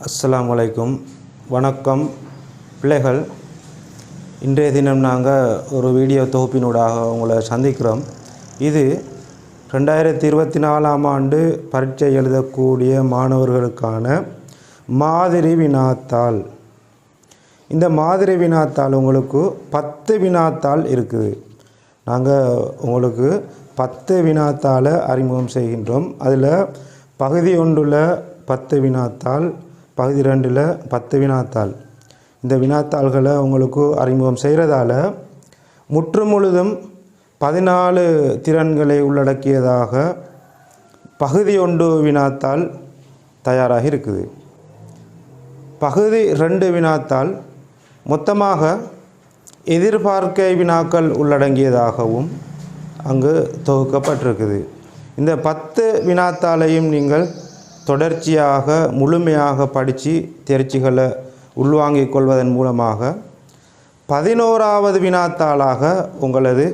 அஸ்ஸலாமு அலைக்கும். வணக்கம் பிள்ளைகள். இன்றைய தினம் நாங்கள் ஒரு வீடியோ தொகுப்பினூடாக உங்களை சந்திக்கிறோம். இது 2024ஆம் ஆண்டு பரீட்சை எழுதக்கூடிய மாணவர்களுக்கான மாதிரி வினாத்தாள். இந்த மாதிரி வினாத்தாள் உங்களுக்கு 10 வினாத்தாள் இருக்குது. நாங்கள் உங்களுக்கு 10 வினாத்தாளை அறிமுகம் செய்கின்றோம். அதில் பகுதி 1ல் 10 வினாத்தாள், பகுதி 2ல் 10 வினாத்தாள். இந்த வினாத்தாள்களை உங்களுக்கு அறிமுகம் செய்கிறதால முழுதும் 14 திறன்களை உள்ளடக்கியதாக பகுதி 1 வினாத்தாள் தயாராக இருக்குது. பகுதி 2 வினாத்தாள் மொத்தமாக எதிர்பார்க்கை வினாக்கள் உள்ளடங்கியதாகவும் அங்கு தொகுக்கப்பட்டிருக்குது. இந்த 10 வினாத்தாளையும் நீங்கள் தொடர்ச்சியாக முழுமையாக படித்து தேர்ச்சிகளை உள்வாங்கிக் கொள்வதன் மூலமாக 11வது வினாத்தாளாக உங்களது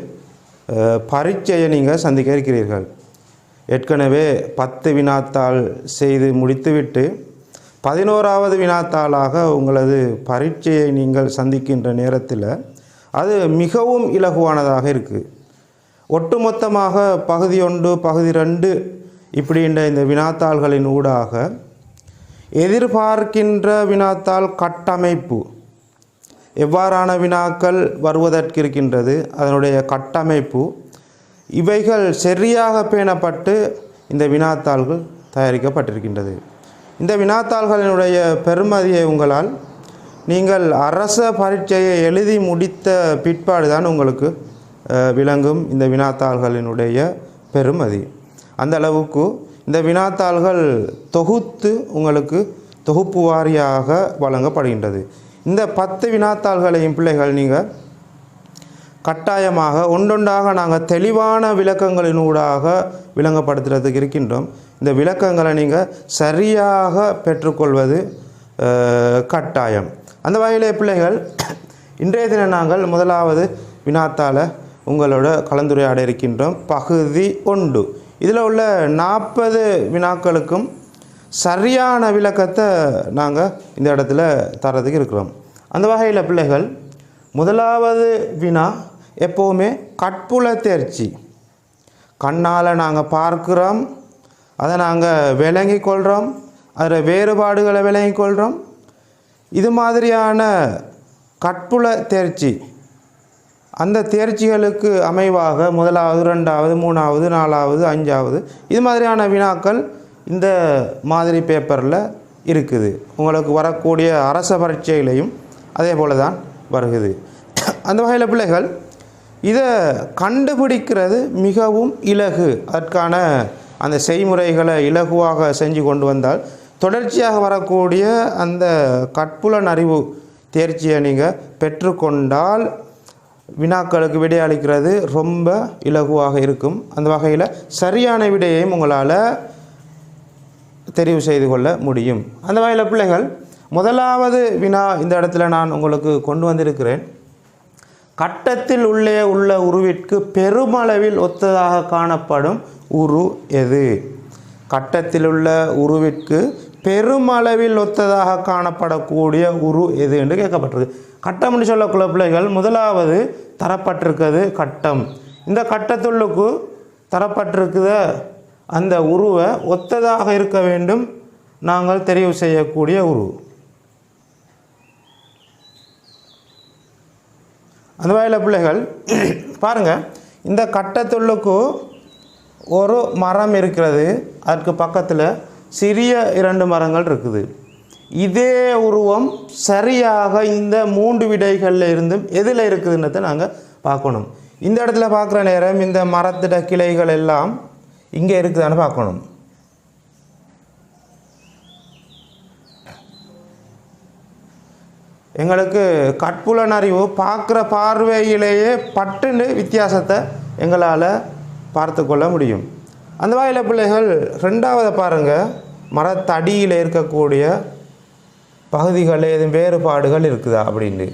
பரீட்சையை நீங்கள் சந்திக்க இருக்கிறீர்கள். ஏற்கனவே 10 வினாத்தாள் செய்து முடித்துவிட்டு 11வது வினாத்தாளாக உங்களது பரீட்சையை நீங்கள் சந்திக்கின்ற நேரத்தில் அது மிகவும் இலகுவானதாக இருக்குது. ஒட்டுமொத்தமாக பகுதி 1, பகுதி 2 இப்படின்ற இந்த வினாத்தாள்களின் ஊடாக எதிர்பார்க்கின்ற வினாத்தாள் கட்டமைப்பு, எவ்வாறான வினாக்கள் வருவதற்கு இருக்கின்றது, அதனுடைய கட்டமைப்பு, இவைகள் சரியாக பேணப்பட்டு இந்த வினாத்தாள்கள் தயாரிக்கப்பட்டிருக்கின்றது. இந்த வினாத்தாள்களினுடைய பெறுமதியை உங்களால் நீங்கள் அரச பரீட்சையை எழுதி முடித்த பிற்பாடு தான் உங்களுக்கு விளங்கும் இந்த வினாத்தாள்களினுடைய பெறுமதி. அந்த அளவுக்கு இந்த வினாத்தாள்கள் தொகுத்து உங்களுக்கு தொகுப்பு வாரியாக வழங்கப்படுகின்றது. இந்த 10 வினாத்தாள்களையும் பிள்ளைகள் நீங்கள் கட்டாயமாக ஒன்றொன்றாக நாங்கள் தெளிவான விளக்கங்களினூடாக விளங்கப்படுத்துறதுக்கு இருக்கின்றோம். இந்த விளக்கங்களை நீங்கள் சரியாக பெற்றுக்கொள்வது கட்டாயம். அந்த வகையிலே பிள்ளைகள் இன்றைய தினம் நாங்கள் முதலாவது வினாத்தாளை உங்களோட கலந்துரையாட இருக்கின்றோம். பகுதி 1. இதில் உள்ள 40 வினாக்களுக்கும் சரியான விளக்கத்தை நாங்கள் இந்த இடத்துல தரதுக்கு இருக்கிறோம். அந்த வகையில் பிள்ளைகள் முதலாவது வினா எப்போவுமே கட்புல தேர்ச்சி. கண்ணால் நாங்கள் பார்க்குறோம், அதை நாங்கள் விளங்கி கொள்கிறோம், அதில் வேறுபாடுகளை விளங்கி கொள்கிறோம். இது மாதிரியான கட்புல தேர்ச்சி, அந்த தேர்ச்சிகளுக்கு அமைவாக 1வது, 2வது, 3வது, 4வது, 5வது இது மாதிரியான வினாக்கள் இந்த மாதிரி பேப்பரில் இருக்குது. உங்களுக்கு வரக்கூடிய அரச பரீட்சையிலையும் அதே போல் தான் வருகிறது. அந்த வகையில் பிள்ளைகள் இதை கண்டுபிடிக்கிறது மிகவும் இலகு. அதற்கான அந்த செய்முறைகளை இலகுவாக செஞ்சு கொண்டு வந்தால் தொடர்ச்சியாக வரக்கூடிய அந்த கட்புலன் அறிவு தேர்ச்சியை நீங்கள் பெற்றுக்கொண்டால் வினாக்களுக்கு விடையளிக்கிறது ரொம்ப இலகுவாக இருக்கும். அந்த வகையில் சரியான விடையையும் உங்களால் தெரிவு செய்து கொள்ள முடியும். அந்த வகையில் பிள்ளைகள் முதலாவது வினா இந்த இடத்துல நான் உங்களுக்கு கொண்டு வந்திருக்கிறேன். கட்டத்தில் உள்ளே உள்ள உருவிற்கு பெருமளவில் ஒத்ததாக காணப்படும் உரு எது? கட்டத்தில் உள்ள உருவிற்கு பெருமளவில் ஒத்ததாக காணப்படக்கூடிய உரு எது என்று கேட்கப்பட்டிருக்கு. கட்டம்னு சொல்லக்குள்ள பிள்ளைகள் முதலாவது தரப்பட்டிருக்கிறது கட்டம். இந்த கட்டத்துள்ளுக்கு தரப்பட்டிருக்கிற அந்த உருவை ஒத்ததாக இருக்க வேண்டும் நாங்கள் தெரிவு செய்யக்கூடிய உரு. அந்த வகையில் பிள்ளைகள் பாருங்கள், இந்த கட்டத்துள்ளுக்கு ஒரு மரம் இருக்கிறது, அதற்கு பக்கத்தில் சிறிய 2 மரங்கள் இருக்குது. இதே உருவம் சரியாக இந்த 3 விடைகளில் இருந்தும் எதில் இருக்குதுன்றதை நாங்கள் பார்க்கணும். இந்த இடத்துல பார்க்குற நேரம் இந்த மரத்திட கிளைகள் எல்லாம் இங்கே இருக்குதான்னு பார்க்கணும். எங்களுக்கு கட்புலன் அறிவு பார்க்குற பார்வையிலேயே பட்டுன்னு வித்தியாசத்தை எங்களால் பார்த்து கொள்ள முடியும். அந்த வகையில் பிள்ளைகள் 2வது பாருங்கள், மரத்தடியில் இருக்கக்கூடிய பகுதிகளில் எதுவும் வேறுபாடுகள் இருக்குதா அப்படின்னு.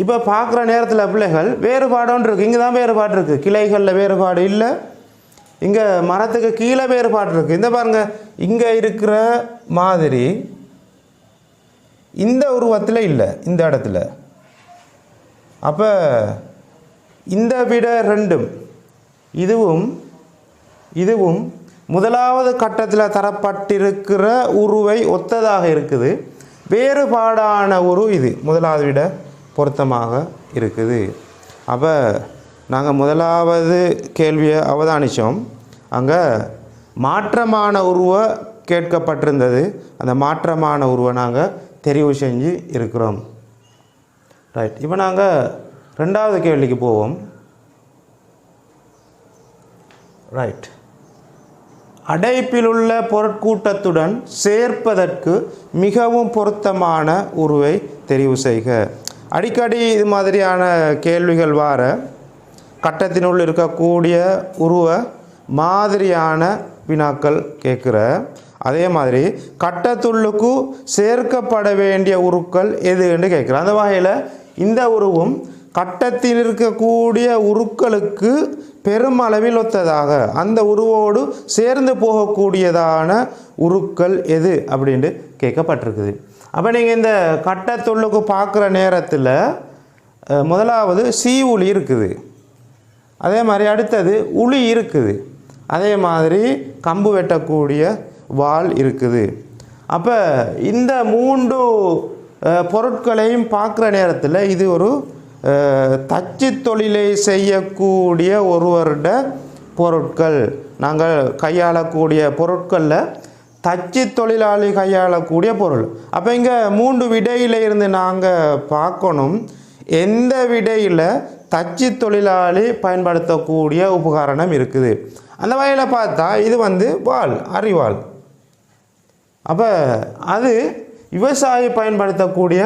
இப்போ பார்க்குற நேரத்தில் பிள்ளைகள் வேறுபாடு ஒன்று இருக்குது. இங்கே தான் வேறுபாடு இருக்குது, கிளைகளில் வேறுபாடு இல்லை, இங்கே மரத்துக்கு கீழே வேறுபாடு இருக்குது. இந்த பாருங்கள், இங்கே இருக்கிற மாதிரி இந்த உருவத்தில் இல்லை, இந்த இடத்துல. அப்போ இந்த விட ரெண்டும் இதுவும் இதுவும் முதலாவது கட்டத்தில் தரப்பட்டிருக்கிற உருவை ஒத்ததாக இருக்குது. வேறுபாடான உரு இது முதலாவது விட பொருத்தமாக இருக்குது. அப்போ நாங்கள் முதலாவது கேள்வியை அவதானித்தோம். அங்கே மாற்றமான உருவை கேட்கப்பட்டிருந்தது. அந்த மாற்றமான உருவை நாங்கள் தெரிவு செஞ்சு இருக்கிறோம். ரைட். இப்போ நாங்கள் ரெண்டாவது கேள்விக்கு போவோம். ரைட். அடைப்பிலுள்ள பொருட்கூட்டத்துடன் சேர்ப்பதற்கு மிகவும் பொருத்தமான உருவை தெரிவு செய்க. அடிக்கடி இது மாதிரியான கேள்விகள் வார கட்டத்தினுள் இருக்கக்கூடிய உருவ மாதிரியான வினாக்கள் கேட்குற. அதே மாதிரி கட்டத்துள்ளுக்கு சேர்க்கப்பட வேண்டிய உருக்கள் எதுன்னு கேட்குற. அந்த வகையில் இந்த உருவும் கட்டத்தில் இருக்கக்கூடிய உருக்களுக்கு பெருமளவில் ஒத்ததாக அந்த உருவோடு சேர்ந்து போகக்கூடியதான உருக்கள் எது அப்படின்ட்டு கேட்கப்பட்டிருக்குது. அப்போ நீங்கள் இந்த கட்டத்துள்ளுக்கு பார்க்குற நேரத்தில் முதலாவது சி உளி இருக்குது, அதே மாதிரி அடுத்தது உளி இருக்குது, அதே மாதிரி கம்பு வெட்டக்கூடிய வாள் இருக்குது. அப்போ இந்த 3 பொருட்களையும் பார்க்குற நேரத்தில் இது ஒரு தச்சு தொழிலை செய்யக்கூடிய ஒருவருட பொருட்கள். நாங்கள் கையாளக்கூடிய பொருட்களில் தச்சு தொழிலாளி கையாளக்கூடிய பொருள். அப்போ இங்கே 3 விடையில் இருந்து நாங்கள் பார்க்கணும் எந்த விடையில் தச்சு தொழிலாளி பயன்படுத்தக்கூடிய உபகரணம் இருக்குது. அந்த வகையில் பார்த்தா இது வாள், அரிவாள். அப்போ அது விவசாயி பயன்படுத்தக்கூடிய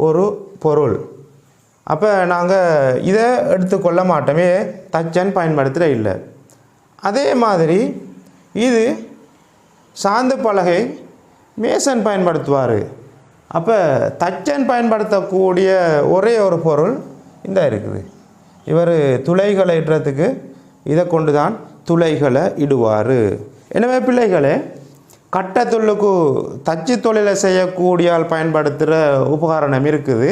ஒரு பொருள். அப்போ நாங்கள் இதை எடுத்துக்கொள்ள மாட்டோமே, தச்சன் பயன்படுத்துகிற இல்லை. அதே மாதிரி இது சாந்து பலகை மேசன் பயன்படுத்துவார். அப்போ தச்சன் பயன்படுத்தக்கூடிய ஒரே ஒரு பொருள் இந்த இருக்குது. இவர் துளைகளை இடுறதுக்கு இதை கொண்டு தான் துளைகளை இடுவார். எனவே பிள்ளைகளே, கட்டத்துள்ளுக்கு தச்சு தொழிலை செய்யக்கூடிய ஆள் பயன்படுத்துகிற உபகரணம் இருக்குது.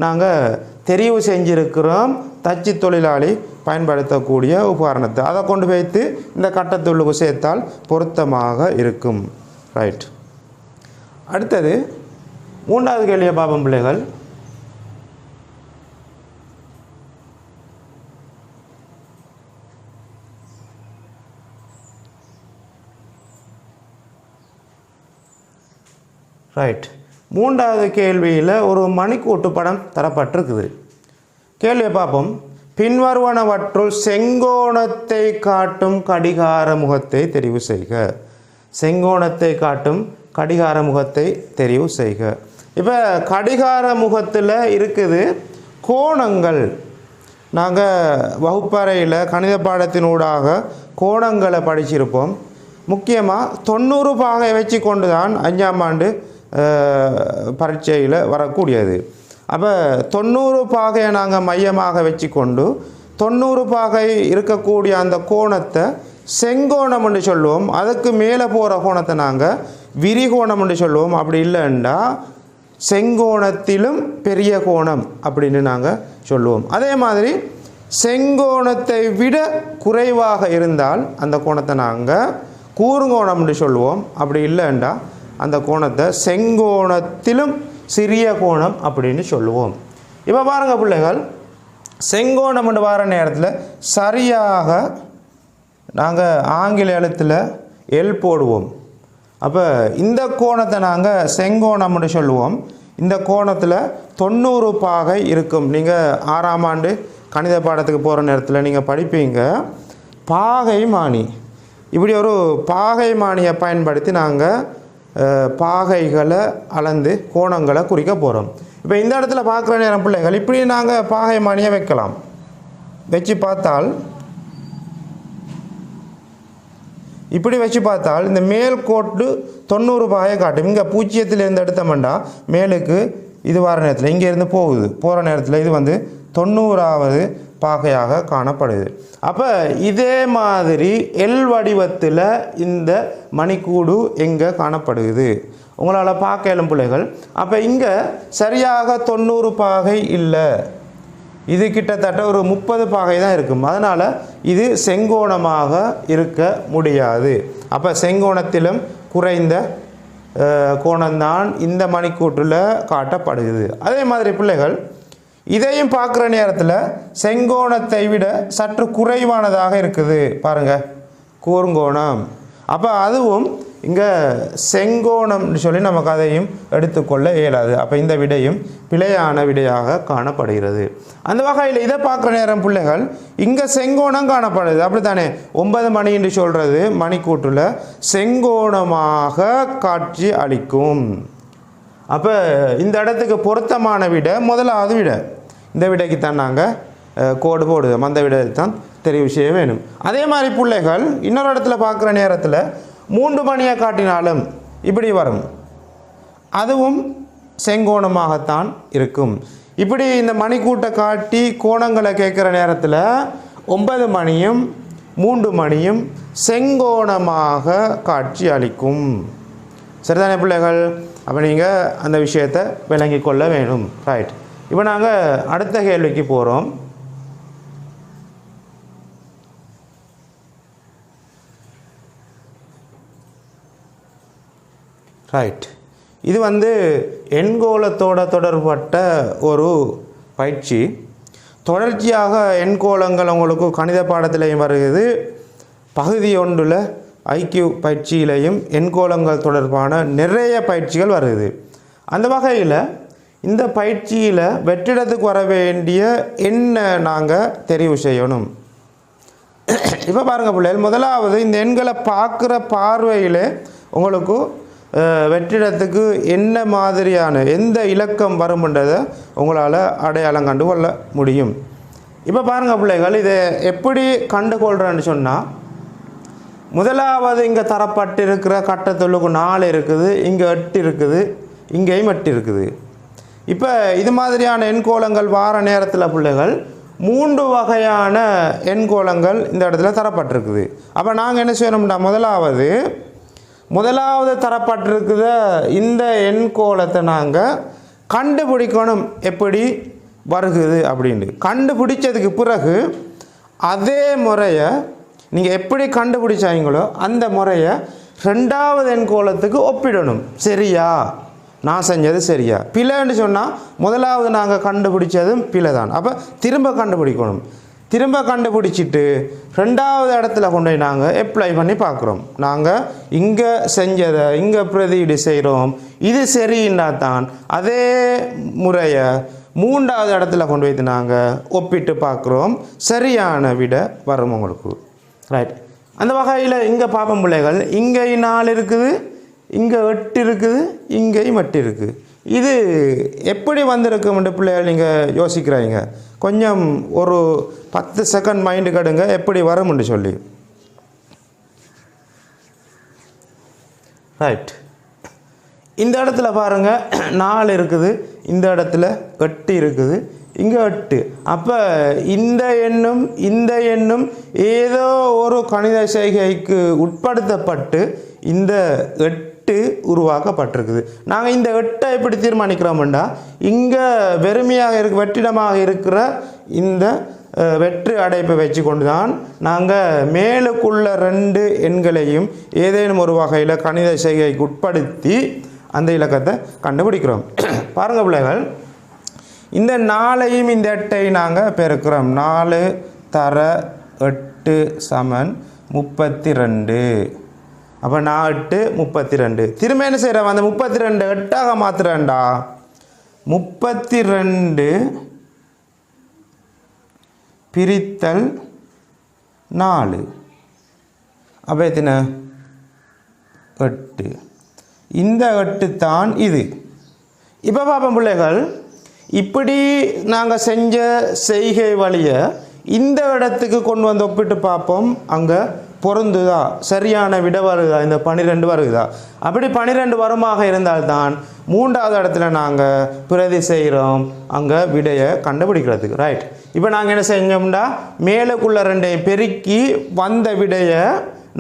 நாங்கள் தெரிவு செஞ்சிருக்கிறோம் தச்சு தொழிலாளி பயன்படுத்தக்கூடிய உபகரணத்தை. அதை கொண்டு வைத்து இந்த கட்டத்துள்ளுக்கு சேர்த்தால் பொருத்தமாக இருக்கும். ரைட். அடுத்தது 3வது கேள்வியை பார்ப்போம் பிள்ளைகள். ரைட். 3வது கேள்வியில் ஒரு மணிக்கூட்டு படம் தரப்பட்டிருக்குது. கேள்வியை பார்ப்போம். பின்வருவனவற்றுள் செங்கோணத்தை காட்டும் கடிகார முகத்தை தெரிவு செய்க. செங்கோணத்தை காட்டும் கடிகார முகத்தை தெரிவு செய்க. இப்போ கடிகார முகத்தில் இருக்குது கோணங்கள். நாங்கள் வகுப்பறையில் கணித பாடத்தினூடாக கோணங்களை படிச்சிருப்போம். முக்கியமாக 90 பாகை வச்சு கொண்டு தான் 5ஆம் ஆண்டு பரீட்சையில் வரக்கூடியது. அப்போ 90 பாகையை நாங்கள் மையமாக வச்சு கொண்டு 90 பாகை இருக்கக்கூடிய அந்த கோணத்தை செங்கோணம் என்று சொல்லுவோம். அதுக்கு மேலே போகிற கோணத்தை நாங்கள் விரிகோணம் என்று சொல்லுவோம். அப்படி இல்லைன்னா செங்கோணத்திலும் பெரிய கோணம் அப்படின்னு நாங்கள் சொல்லுவோம். அதே மாதிரி செங்கோணத்தை விட குறைவாக இருந்தால் அந்த கோணத்தை நாங்கள் கூறுங்கோணம் என்று சொல்லுவோம். அப்படி இல்லைன்னா அந்த கோணத்தை செங்கோணத்திலும் சிறிய கோணம் அப்படின்னு சொல்லுவோம். இப்போ பாருங்கள் பிள்ளைகள், செங்கோணம் என்று வர நேரத்தில் சரியாக நாங்கள் ஆங்கில எழுத்தில் எல் போடுவோம். அப்போ இந்த கோணத்தை நாங்கள் செங்கோணம் என்று சொல்லுவோம். இந்த கோணத்தில் 90 பாகை இருக்கும். நீங்கள் 6ஆம் ஆண்டு கணித பாடத்துக்கு போகிற நேரத்தில் நீங்கள் படிப்பீங்க பாகை மானி. இப்படி ஒரு பாகை மானியை பயன்படுத்தி நாங்கள் பாகைகளை அளந்து கோணங்களை குறிக்க போகிறோம். இப்போ இந்த இடத்துல பார்க்குற நேரம் பிள்ளைகள் இப்படி நாங்கள் பாகை மானியை வைக்கலாம். வச்சு பார்த்தால் இப்படி வச்சு பார்த்தால் இந்த மேல் கோட்டு 90 பாகையை காட்டும். இங்கே 0லேருந்து எடுத்தோம்னா மேலுக்கு இது வர நேரத்தில் இங்கேருந்து போகுது. போகிற நேரத்தில் இது 90வது பாகையாக காணப்படுது. அப்போ இதே மாதிரி எல் வடிவத்தில் இந்த மணிக்கூடு எங்கே காணப்படுகிறது உங்களால் பார்க்க இயலும் பிள்ளைகள். அப்போ இங்கே சரியாக 90 பாகை இல்லை, இது கிட்டத்தட்ட ஒரு 30 பாகை தான் இருக்கும். அதனால் இது செங்கோணமாக இருக்க முடியாது. அப்போ செங்கோணத்திலும் குறைந்த கோணம்தான் இந்த மணிக்கூட்டில் காட்டப்படுகிறது. அதே மாதிரி பிள்ளைகள் இதையும் பார்க்குற நேரத்தில் செங்கோணத்தை விட சற்று குறைவானதாக இருக்குது பாருங்கள், கூர்ங்கோணம். அப்போ அதுவும் இங்கே செங்கோணம்னு சொல்லி நமக்கு அதையும் எடுத்துக்கொள்ள இயலாது. அப்போ இந்த விடையும் பிழையான விடையாக காணப்படுகிறது. அந்த வகையில் இதை பார்க்குற நேரம் பிள்ளைகள் இங்கே செங்கோணம் காணப்படுது, அப்படி தானே 9 மணி என்று சொல்கிறது மணிக்கூட்டில் செங்கோணமாக காட்சி அளிக்கும். அப்போ இந்த இடத்துக்கு பொருத்தமான விடை முதலாவது விடை. இந்த விடைக்கு தான் நாங்கள் கோடு போடுவோம், அந்த விடை தான் தெரிவு செய்ய வேணும். அதே மாதிரி பிள்ளைகள் இன்னொரு இடத்துல பார்க்குற நேரத்தில் 3 மணியை காட்டினாலும் இப்படி வரும், அதுவும் செங்கோணமாகத்தான் இருக்கும். இப்படி இந்த மணிக்கூட்டை காட்டி கோணங்களை கேட்குற நேரத்தில் 9 மணியும் 3 மணியும் செங்கோணமாக காட்சி அளிக்கும். சரிதானே பிள்ளைகள்? அப்போ நீங்கள் அந்த விஷயத்தை விளங்கி கொள்ள வேணும். ரைட், இப்போ நாங்கள் அடுத்த கேள்விக்கு போகிறோம். ரைட், இது எண்கோளத்தோட தொடர்பட்ட ஒரு பயிற்சி. தொடர்ச்சியாக எண்கோளங்கள் உங்களுக்கு கணித பாடத்திலையும் வருகிறது, பகுதி 1 ஐக்கியூ பயிற்சியிலையும் எண்கோளங்கள் தொடர்பான நிறைய பயிற்சிகள் வருது. அந்த வகையில் இந்த பயிற்சியில் வெற்றிடத்துக்கு வர வேண்டிய என்ன நாங்கள் தெரிவு செய்யணும். இப்போ பாருங்கள் பிள்ளைகள், முதலாவது இந்த எண்களை பார்க்குற பார்வையில் உங்களுக்கு வெற்றிடத்துக்கு என்ன மாதிரியான எந்த இலக்கம் வரும்ன்றதை உங்களால் அடையாளம் கண்டு கொள்ள முடியும். இப்போ பாருங்கள் பிள்ளைகள், இதை எப்படி கண்டுகொள்கிறேன்னு சொன்னால், முதலாவது இங்கே தரப்பட்டிருக்கிற கட்டத்தொழுக்கு 4 இருக்குது, இங்கே 8 இருக்குது, இங்கேயும் 8 இருக்குது. இப்போ இது மாதிரியான எண்கோளங்கள் வார நேரத்தில் பிள்ளைகள் 3 வகையான எண்கோளங்கள் இந்த இடத்துல தரப்பட்டிருக்குது. அப்போ நாங்கள் என்ன செய்யணும்னா, முதலாவது தரப்பட்டிருக்கிற இந்த எண்கோளத்தை நாங்கள் கண்டுபிடிக்கணும், எப்படி வருகுது அப்படின்ட்டு. கண்டுபிடிச்சதுக்கு பிறகு அதே முறையை நீங்கள் எப்படி கண்டுபிடிச்சாங்களோ அந்த முறையை 2வது எண்கோளத்துக்கு ஒப்பிடணும். சரியா, நான் செஞ்சது சரியா, பிழைன்னு சொன்னால் முதலாவது நாங்கள் கண்டுபிடிச்சதும் பிழை தான். அப்போ திரும்ப கண்டுபிடிக்கணும். திரும்ப கண்டுபிடிச்சிட்டு 2வது இடத்துல கொண்டு போய் நாங்கள் அப்ளை பண்ணி பார்க்குறோம். நாங்கள் இங்கே செஞ்சதை இங்கே பிரதியீடு செய்கிறோம், இது சரின்னா தான் அதே முறையை 3வது இடத்துல கொண்டு போய்த்து நாங்கள் ஒப்பிட்டு பார்க்குறோம், சரியான விடை வரும் உங்களுக்கு. ரைட், அந்த வகையில் இங்கே பார்ப்போம் பிள்ளைகள், இங்கே 4 இருக்குது, இங்கே 8 இருக்குது, இங்கேயும் 8 இருக்குது. இது எப்படி வந்திருக்கும்ன்ற பிள்ளைகள் நீங்கள் யோசிக்கிறாங்க. கொஞ்சம் ஒரு 10 செகண்ட் மைண்டு கடுங்க, எப்படி வரும்னு சொல்லி. ரைட், இந்த இடத்துல பாருங்கள் 4 இருக்குது, இந்த இடத்துல 8 இருக்குது, இங்கே 8. அப்போ இந்த எண்ணும் ஏதோ ஒரு கணித செய்கைக்கு உட்படுத்தப்பட்டு இந்த 8 உருவாக்கப்பட்டிருக்குது. நாங்கள் இந்த 8 எப்படி தீர்மானிக்கிறோம்னா, இங்கே வெறுமையாக வெற்றிடமாக இருக்கிற இந்த வெற்று அடைப்பை வச்சு கொண்டு தான் நாங்கள் மேலுக்குள்ள 2 எண்களையும் ஏதேனும் ஒரு வகையில் கணித செய்கைக்கு உட்படுத்தி அந்த இலக்கத்தை கண்டுபிடிக்கிறோம். பாருங்கள் பிள்ளைகள், இந்த 4ஐயும் இந்த 8ஐயும் நாங்கள் பெருக்கிறோம். 4 தர 8 சமன் 32. அப்போ 8 32. திரும்ப என்ன செய்கிறோம், அந்த 32 8ஆக மாற்றுறேன்டா. 32 பிரித்தல் 4. அப்போ எத்தனை? 8. இந்த 8 தான் இது. இப்போ பார்ப்போம் பிள்ளைகள், இப்படி நாங்கள் செஞ்ச செய்கை வழியை இந்த இடத்துக்கு கொண்டு வந்து ஒப்பிட்டு பார்ப்போம், அங்கே பொருந்துதா, சரியான விடை வருதா, இந்த 12 வருதா. அப்படி 12 வருமாக இருந்தால்தான் 3வது இடத்துல நாங்கள் பிரதி செய்கிறோம் அங்கே விடையை கண்டுபிடிக்கிறதுக்கு. ரைட், இப்போ நாங்கள் என்ன செஞ்சோம்னா மேலுக்குள்ள ரெண்டையும் பெருக்கி வந்த விடையை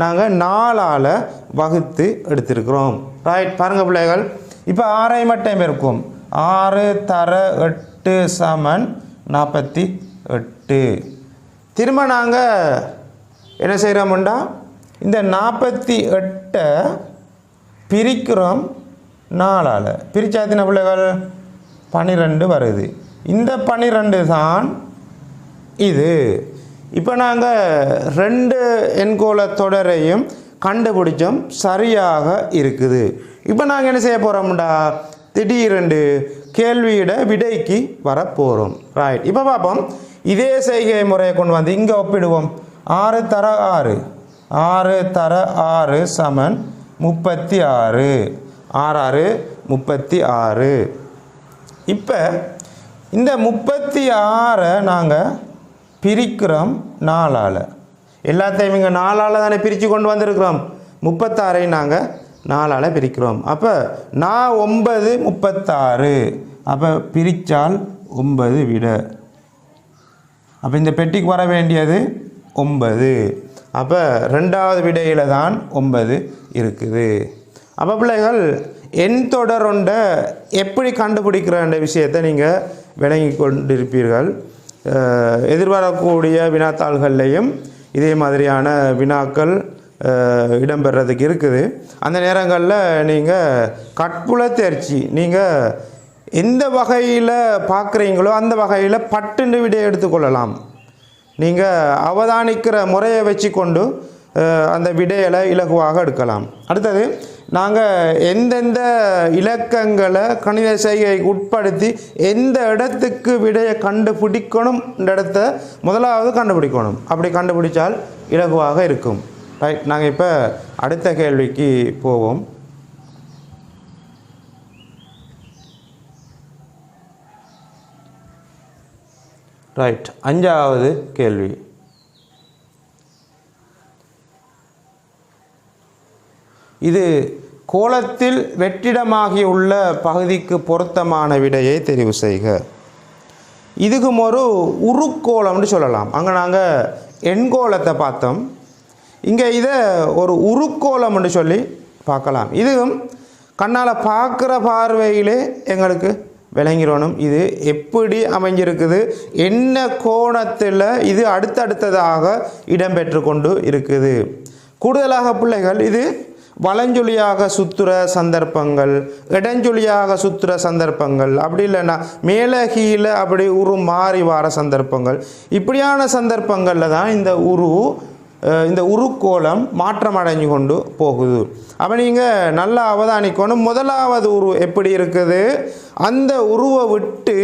நாங்கள் 4ஆல் வகுத்து எடுத்திருக்கிறோம். ரைட், பாருங்கள் பிள்ளைகள். இப்போ 6ஐ மட்டும் இருக்கும். 6 தர 8 சமன் 48. திரும்ப நாங்கள் என்ன செய்கிறோம்டா இந்த 48 பிரிக்கிறோம் 4ஆல். பிரிச்சாத்தின பிள்ளைகள் 12 வருது. இந்த 12 தான் இது. இப்போ நாங்கள் 2 எண்கோள தொடரையும் கண்டுபிடிச்சோம், சரியாக இருக்குது. இப்போ நாங்கள் என்ன செய்ய போகிறோம்டா திடீரென்று கேள்வியிட விடைக்கு வரப்போகிறோம். ரைட், இப்போ பார்ப்போம். இதே செய்கை முறையை கொண்டு வந்து இங்கே ஒப்பிடுவோம். 6 தர 6 6 தர 6 சமன் 36. 6 36. இப்போ இந்த 36 நாங்கள் பிரிக்கிறோம் 4ஆல். எல்லாத்தையும் இங்கே 4ஆல் தானே பிரித்து கொண்டு வந்திருக்கிறோம். 36ஐ நாங்கள் 4ஆல் பிரிக்கிறோம். அப்போ 9 36. அப்போ பிரித்தால் 9 விட. அப்போ இந்த பெட்டிக்கு வர வேண்டியது 9. அப்போ 2வது விடையில் தான் 9 இருக்குது. அப்போ பிள்ளைகள் எண் தொடரொண்ட எப்படி கண்டுபிடிக்கிறன்ற விஷயத்தை நீங்கள் விளங்கி கொண்டிருப்பீர்கள். எதிர்வரக்கூடிய வினாத்தாள்கள்லையும் இதே மாதிரியான வினாக்கள் இடம்பெறதுக்கு இருக்குது. அந்த நேரங்களில் நீங்கள் கற்புல தேர்ச்சி நீங்கள் எந்த வகையில் பார்க்குறீங்களோ அந்த வகையில் பட்டுன்னு விடையை எடுத்துக்கொள்ளலாம். நீங்கள் அவதானிக்கிற முறையை வச்சு கொண்டு அந்த விடைகளை இலகுவாக எடுக்கலாம். அடுத்தது நாங்கள் எந்தெந்த இலக்கங்களை கணித செய்கைக்கு உட்படுத்தி எந்த இடத்துக்கு விடையை கண்டுபிடிக்கணும் இந்த இடத்த முதலாவது கண்டுபிடிக்கணும். அப்படி கண்டுபிடிச்சால் இலகுவாக இருக்கும். ரைட், நாங்கள் இப்போ அடுத்த கேள்விக்கு போவோம். ரைட், 5வது கேள்வி. இது கோளத்தில் வெற்றிடமாகியுள்ள பகுதிக்கு பொருத்தமான விடையை தெரிவு செய்க. இதுக்கும் ஒரு உருக்கோளம்னு சொல்லலாம். அங்கே நாங்கள் எண்கோளத்தை பார்த்தோம். இங்கே இதை ஒரு உருக்கோளம்னு சொல்லி பார்க்கலாம். இதுவும் கண்ணால் பார்க்குற பார்வையிலே எங்களுக்கு விளங்கிடணும் இது எப்படி அமைஞ்சிருக்குது, என்ன கோணத்தில் இது அடுத்தடுத்ததாக இடம்பெற்று கொண்டு இருக்குது. கூடுதலாக பிள்ளைகள் இது வலஞ்சொலியாக சுற்றுற சந்தர்ப்பங்கள், இடஞ்சொலியாக சுற்றுற சந்தர்ப்பங்கள், அப்படி இல்லைன்னா மேலே கீழே அப்படி உரு மாறி வர சந்தர்ப்பங்கள், இப்படியான சந்தர்ப்பங்களில் தான் இந்த உருக்கோளம் மாற்றம் அடைஞ்சு கொண்டு போகுது. அப்போ நீங்கள் நல்லா அவதானிக்கணும். முதலாவது உரு எப்படி இருக்குது, அந்த உருவை விட்டு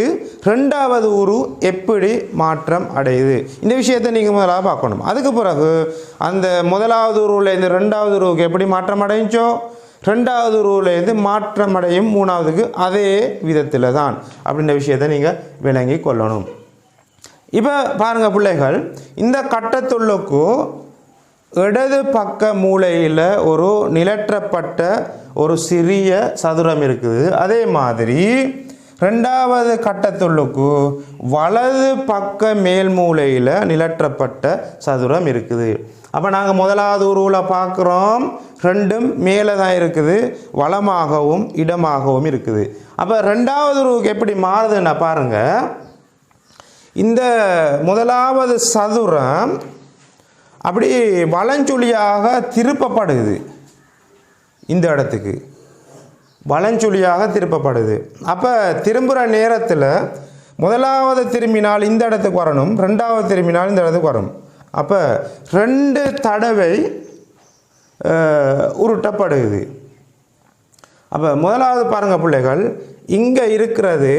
2வது உரு எப்படி மாற்றம் அடையுது, இந்த விஷயத்தை நீங்கள் முதலாக பார்க்கணும். அதுக்கு பிறகு அந்த முதலாவது உருவிலேருந்து 2வது உருவுக்கு எப்படி மாற்றம் அடைஞ்சோ 2வது உருவிலேருந்து மாற்றம் அடையும் 3வதுக்கு அதே விதத்தில் தான் அப்படின்ற விஷயத்தை நீங்கள் விளங்கி கொள்ளணும். இப்போ பாருங்கள் பிள்ளைகள், இந்த கட்டத்துள்ளுக்கு இடது பக்க மூலையில் ஒரு நிலற்றப்பட்ட ஒரு சிறிய சதுரம் இருக்குது. அதே மாதிரி 2வது கட்டத்துள்ளுக்கு வலது பக்க மேல் மூலையில் நிலற்றப்பட்ட சதுரம் இருக்குது. அப்போ நாங்கள் முதலாவது உருவில் பார்க்குறோம், 2ம் மேலே தான் இருக்குது, வலமாகவும் இடமாகவும் இருக்குது. அப்போ 2வது உருவுக்கு எப்படி மாறுதுன்னா பாருங்கள், இந்த முதலாவது சதுரம் அப்படி வலஞ்சொலியாக திருப்பப்படுது. இந்த இடத்துக்கு வலஞ்சொலியாக திருப்பப்படுது. அப்போ திரும்புகிற நேரத்தில் முதலாவது திரும்பினால் இந்த இடத்துக்கு வரணும், 2வது திரும்பினால் இந்த இடத்துக்கு வரணும். அப்போ 2 தடவை உருட்டப்படுது. அப்போ முதலாவது பாருங்கள் பிள்ளைகள், இங்கே இருக்கிறது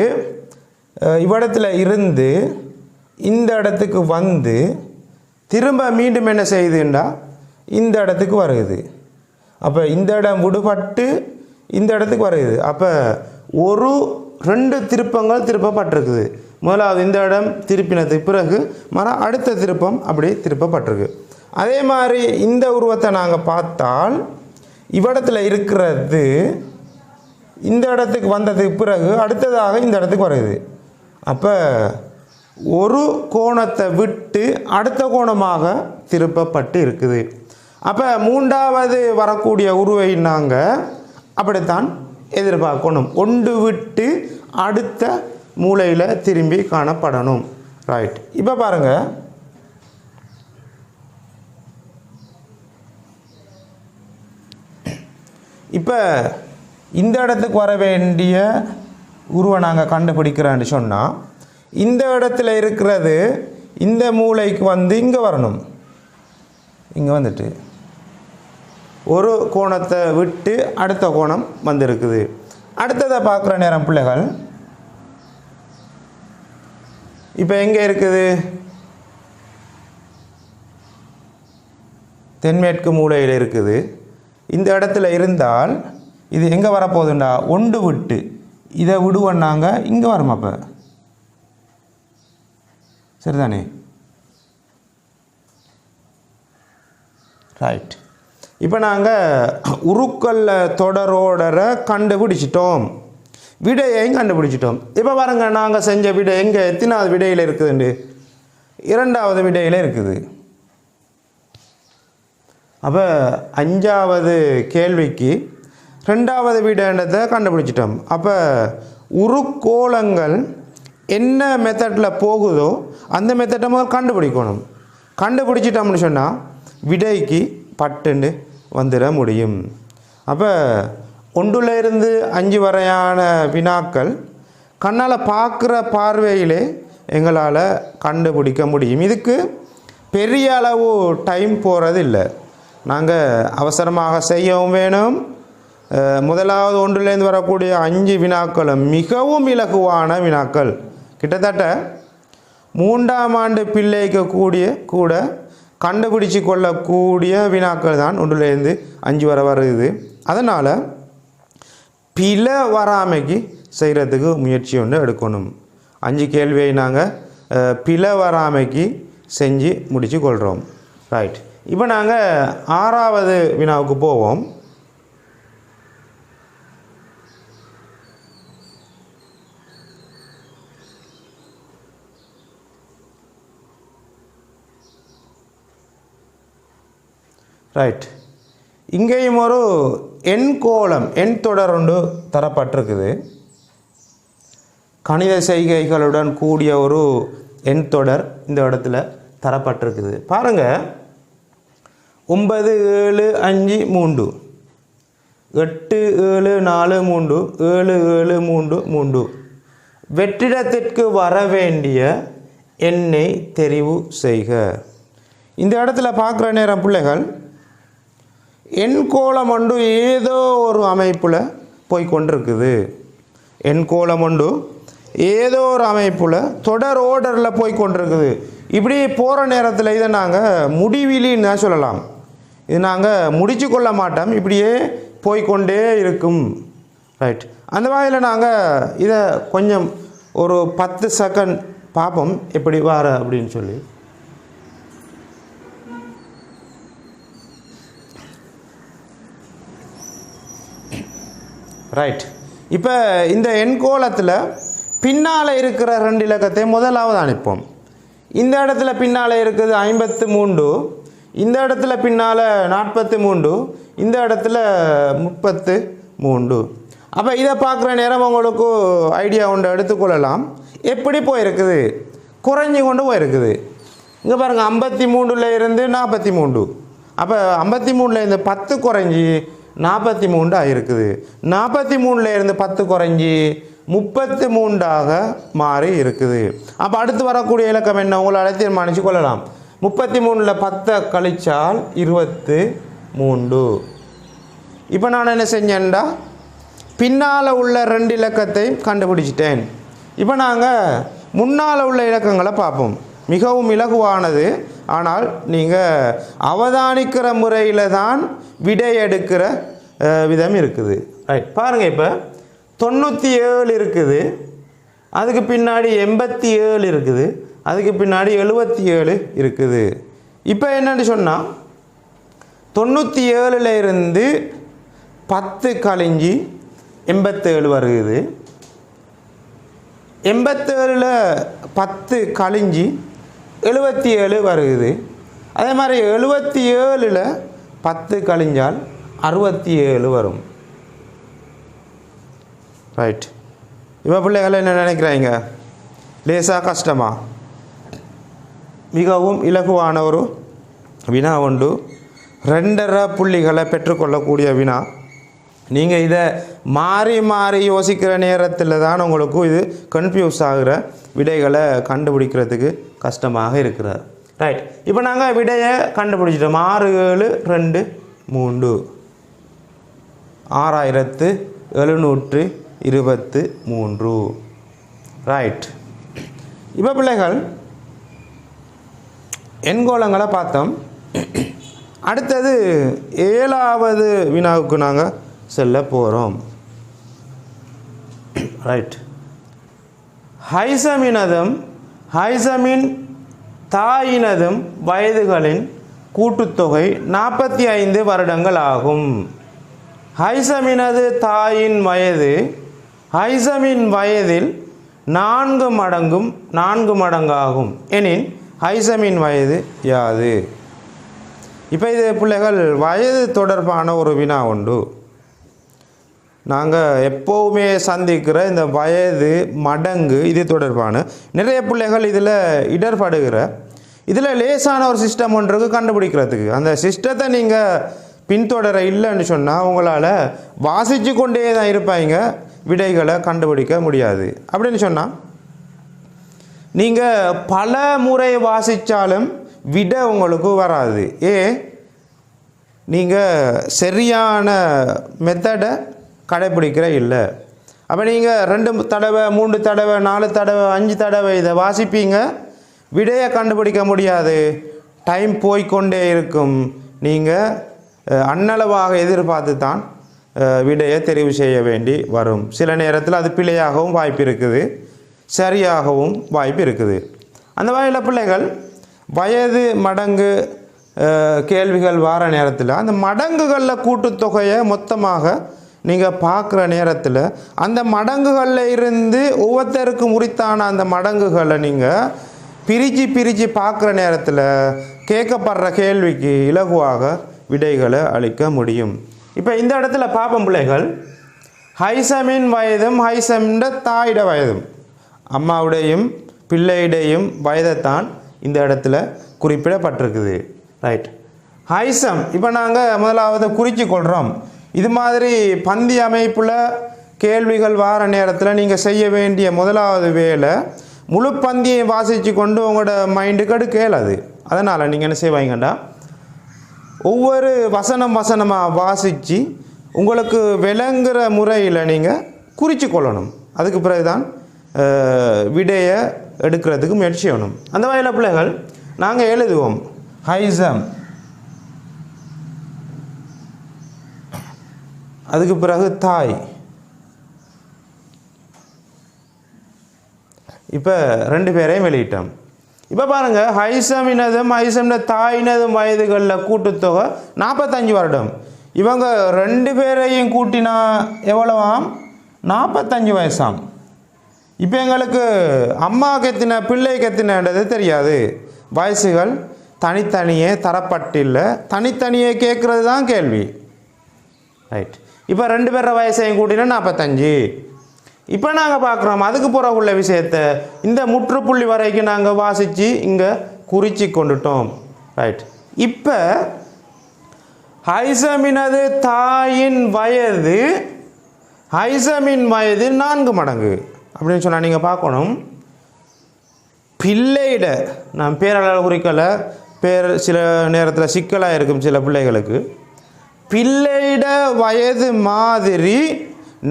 இவ்விடத்தில் இருந்து இந்த இடத்துக்கு வந்து திரும்ப மீண்டும் என்ன செய்யுதுண்டா இந்த இடத்துக்கு வருது. அப்போ இந்த இடம் விடுபட்டு இந்த இடத்துக்கு வருது. அப்போ 2 திருப்பங்கள் திருப்பப்பட்டிருக்குது. முதலாவது இந்த இடம் திருப்பினதுக்கு பிறகு அடுத்த திருப்பம் அப்படி திருப்பப்பட்டிருக்கு. அதே மாதிரி இந்த உருவத்தை நாங்கள் பார்த்தால் இவ்விடத்தில் இருக்கிறது இந்த இடத்துக்கு வந்ததுக்கு பிறகு அடுத்ததாக இந்த இடத்துக்கு வருது. அப்போ ஒரு கோணத்தை விட்டு அடுத்த கோணமாக திருப்பப்பட்டு இருக்குது. அப்போ மூன்றாவது வரக்கூடிய உருவை நாங்கள் அப்படித்தான் எதிர்பார்க்கணும். ஒன்று விட்டு அடுத்த மூலையில் திரும்பி காணப்படணும். ரைட். இப்போ பாருங்கள், இப்போ இந்த இடத்துக்கு வர வேண்டிய உருவை நாங்கள் கண்டுபிடிக்கிறோன்னு சொன்னால், இந்த இடத்துல இருக்கிறது இந்த மூளைக்கு வந்து இங்கே வரணும். இங்கே வந்துட்டு ஒரு கோணத்தை விட்டு அடுத்த கோணம் வந்திருக்குது. அடுத்ததை பார்க்குற நேரம் பிள்ளைகள், இப்போ எங்கே இருக்குது? தென்மேற்கு மூலையில் இருக்குது. இந்த இடத்துல இருந்தால் இது எங்கே வரப்போகுதுண்டா? ஒன்று விட்டு இதை விடுவோன்னாங்க இங்கே வரும். அப்போ சரிதானே? ரைட். இப்போ நாங்கள் உருக்கல்ல தொடரோடரை கண்டுபிடிச்சிட்டோம், விடையையும் கண்டுபிடிச்சிட்டோம். இப்போ பாருங்க, நாங்கள் செஞ்ச விடை எங்கே எத்தனாவது விடையில் இருக்குதுண்டு? இரண்டாவது விடையில் இருக்குது. அப்போ அஞ்சாவது கேள்விக்கு ரெண்டாவது விடைன்றதை கண்டுபிடிச்சிட்டோம். அப்போ உருக்கோளங்கள் என்ன மெத்தடில் போகுதோ அந்த மெத்தடை முதல் கண்டுபிடிக்கணும். கண்டுபிடிச்சிட்டோம்னு சொன்னால் விடைக்கு பட்டுன்னு வந்துட முடியும். அப்போ 1 to 5 வரையான வினாக்கள் கண்ணால் பார்க்குற பார்வையிலே எங்களால் கண்டுபிடிக்க முடியும். இதுக்கு பெரிய அளவு டைம் போகிறது இல்லை. நாங்கள் அவசரமாக செய்யவும் வேணும். முதலாவது 1 to வரக்கூடிய 5 வினாக்களும் மிகவும் இலகுவான வினாக்கள். கிட்டத்தட்ட 3ஆம் ஆண்டு பிள்ளைக்கு கூட கண்டுபிடிச்சு கொள்ளக்கூடிய வினாக்கள் தான் 1 to 5 வரை வருது. அதனால் பிழை வராமைக்கு செய்கிறதுக்கு முயற்சி ஒன்று எடுக்கணும். 5 கேள்வியை நாங்கள் பிழை வராமைக்கு செஞ்சு முடித்து கொள்கிறோம். ரைட். இப்போ நாங்கள் 6வது வினாவுக்கு போவோம். ரைட். இங்கேயும் ஒரு எண் கோளம், எண் தொடர் ஒன்று தரப்பட்டிருக்குது. கணித செய்கைகளுடன் கூடிய ஒரு எண் தொடர் இந்த இடத்துல தரப்பட்டிருக்குது. பாருங்கள், 9 7 5 3, 8 7 4 3, 7 7 3 3. வெற்றிடத்திற்கு வர வேண்டிய எண்ணை தெரிவு செய்க. இந்த இடத்துல பார்க்குற நேரம் பிள்ளைகள், எண் கோளம் ஒன்று ஏதோ ஒரு அமைப்பில் போய்கொண்டிருக்குது. எண் கோளம் ஒன்று ஏதோ ஒரு அமைப்பில் தொடர் ஓர்டரில் போய்கொண்டிருக்குது. இப்படி போகிற நேரத்தில் இதை நாங்கள் முடிவிலின்னு தான் சொல்லலாம். இது நாங்கள் முடித்து கொள்ள மாட்டோம், இப்படியே போய்கொண்டே இருக்கும். ரைட். அந்த வகையில் நாங்கள் இதை கொஞ்சம் ஒரு 10 செகண்ட் பார்ப்போம் எப்படி வர அப்படின்னு சொல்லி. ரைட். இப்போ இந்த எண்கோளத்தில் பின்னால் இருக்கிற 2 இலக்கத்தை முதலாவது அனுப்போம். இந்த இடத்துல பின்னால் இருக்குது 53, இந்த இடத்துல பின்னால் 43, இந்த இடத்துல 33. அப்போ இதை பார்க்குற நேரம் உங்களுக்கு ஐடியா ஒன்று எடுத்துக்கொள்ளலாம். எப்படி போயிருக்குது? குறைஞ்சி கொண்டு போயிருக்குது. இங்கே பாருங்கள், 53 இருந்து 43. அப்போ 53 இருந்து 10 குறைஞ்சி 43 ஆகிருக்குது. 43 இருந்து 10 குறைஞ்சி 33ஆக மாறி இருக்குது. அப்போ அடுத்து வரக்கூடிய இலக்கம் என்ன உங்களால் தீர்மானித்து கொள்ளலாம். 33 10 கழிச்சால் 23. இப்போ நான் என்ன செஞ்சேன்டா, பின்னால் உள்ள 2 இலக்கத்தை கண்டுபிடிச்சிட்டேன். இப்போ நாங்கள் முன்னால் உள்ள இலக்கங்களை பார்ப்போம். மிகவும் இலகுவானது, ஆனால் நீங்கள் அவதானிக்கிற முறையில் தான் விடை எடுக்கிற விதம் இருக்குது. ரைட். பாருங்கள், இப்போ 97 இருக்குது, அதுக்கு பின்னாடி 87 இருக்குது, அதுக்கு பின்னாடி 77 இருக்குது. இப்போ என்னன்னு சொன்னால் 97 இருந்து 10 கழிஞ்சி 87 வருகுது. 87ல் 10 கழிஞ்சி 77 வருகுது. அதே மாதிரி 77ல் 10 கழிஞ்சால் 67 வரும். ரைட். இப்போ பிள்ளைகள் என்ன நினைக்கிறாங்க? லேசாக கஷ்டமா? மிகவும் இலகுவான ஒரு வினா உண்டு. 2.5 புள்ளிகளை பெற்றுக்கொள்ளக்கூடிய வினா. நீங்கள் இதை மாறி மாறி யோசிக்கிற நேரத்தில் தான் உங்களுக்கு இது கன்ஃபியூஸ் ஆகிற விடைகளை கண்டுபிடிக்கிறதுக்கு கஷ்டமாக இருக்கிறார். ரைட். இப்போ நாங்கள் விடையை கண்டுபிடிச்சிட்டோம். 6 7 2 3 6723. ரைட். இப்போ பிள்ளைகள் எண்கோளங்களை பார்த்தோம். அடுத்தது 7வது வினாவுக்கு நாங்கள் செல்ல போகிறோம். ரைட். ஹைசமினதும் ஹைசமின் தாயினதும் வயதுகளின் கூட்டுத்தொகை 45 வருடங்கள் ஆகும். ஹைசமினது தாயின் வயது ஹைசமின் வயதில் 4 மடங்காகும் எனின் ஹைசமின் வயது யாது? இப்போ இது பிள்ளைகள் வயது தொடர்பான ஒரு வினா உண்டு. நாங்கள் எப்போவுமே சந்திக்கிற இந்த வயது மடங்கு இது தொடர்பான நிறைய பிள்ளைகள் இதில் இடர்படுகிற இதில் லேசான ஒரு சிஸ்டம் ஒன்றுக்கு கண்டுபிடிக்கிறதுக்கு அந்த சிஸ்டத்தை நீங்கள் பின்தொடர இல்லைன்னு சொன்னால் உங்களால் வாசித்து கொண்டே தான் இருப்பாங்க, விடைகளை கண்டுபிடிக்க முடியாது. அப்படின்னு சொன்னால் நீங்கள் பல முறை வாசித்தாலும் விடை உங்களுக்கு வராது. நீங்கள் சரியான மெத்தடை கடைப்பிடிக்கிற இல்லை. அப்போ நீங்கள் 2 தடவை 3 தடவை 4 தடவை 5 தடவை இதை வாசிப்பீங்க, விடையை கண்டுபிடிக்க முடியாது. டைம் போய்கொண்டே இருக்கும். நீங்கள் அன்னளவாக எதிர்பார்த்து தான் விடையை தெரிவு செய்ய வேண்டி வரும். சில நேரத்தில் அது பிழையாகவும் வாய்ப்பு இருக்குது, சரியாகவும் வாய்ப்பு இருக்குது. அந்த வகையில் பிள்ளைகள் வயது மடங்கு கேள்விகள் வார நேரத்தில் அந்த மடங்குகளில் கூட்டுத்தொகையை மொத்தமாக நீங்கள் பார்க்குற நேரத்தில் அந்த மடங்குகளில் இருந்து ஒவ்வொருத்தருக்கும் உரித்தான அந்த மடங்குகளை நீங்கள் பிரித்து பார்க்குற நேரத்தில் கேட்கப்படுற கேள்விக்கு இலகுவாக விடைகளை அளிக்க முடியும். இப்போ இந்த இடத்துல பார்ப்போம் பிள்ளைகள், ஹைசமின் வயதும் ஹைசமின் தாயிட வயதும் அம்மாவுடையும் பிள்ளையுடையும் வயதைத்தான் இந்த இடத்துல குறிப்பிடப்பட்டிருக்குது. ரைட். ஹைசம் இப்போ நாங்கள் முதலாவது குறித்து கொள்கிறோம். இது மாதிரி பந்தி அமைப்பில் கேள்விகள் வார நேரத்தில் நீங்கள் செய்ய வேண்டிய முதலாவது வேலை முழு பந்தியை வாசித்து கொண்டு உங்களோட மைண்டுக்கு எடுக்கலாது. அதனால் நீங்கள் என்ன செய்வாங்கண்டா, ஒவ்வொரு வசனமாக வாசித்து உங்களுக்கு விளங்குகிற முறையில் நீங்கள் குறித்து கொள்ளணும். அதுக்கு பிறகு தான் விடையை எடுக்கிறதுக்கு முயற்சி செய்யணும். அந்த வகையில் பிள்ளைகள் நாங்கள் எழுதுவோம் ஹைசம், அதுக்கு பிறகு தாய். இப்போ 2 பேரையும் வெளியிட்டோம். இப்போ பாருங்கள், ஹைசமினதும் ஹைசமின தாயினதும் வயதுகளில் கூட்டுத்தொகை 45 வருடம். இவங்க 2 பேரையும் கூட்டினா எவ்வளவாம்? 45 வயசாம். இப்போ எங்களுக்கு அம்மாவுக்கு எத்தின பிள்ளைக்கு எத்தினது தெரியாது. வயசுகள் தனித்தனியே தரப்பட்டில்லை, தனித்தனியே கேட்குறது தான் கேள்வி. ரைட். இப்போ 2 பேர வயசையும் கூட்டினா 45. இப்போ நாங்கள் பார்க்குறோம் அதுக்கு பிறகு உள்ள விஷயத்தை இந்த முற்றுப்புள்ளி வரைக்கும் நாங்கள் வாசித்து இங்கே குறித்து கொண்டுட்டோம். ரைட். இப்போ ஹைசமினது தாயின் வயது ஹைசமின் வயது 4 மடங்கு அப்படின்னு சொன்னால் நீங்கள் பார்க்கணும். பிள்ளையிட நான் பேரளவு குறிக்கலை, பேர் சில நேரத்தில் சிக்கலாக இருக்கும் சில பிள்ளைகளுக்கு. பிள்ளையிட வயது மாதிரி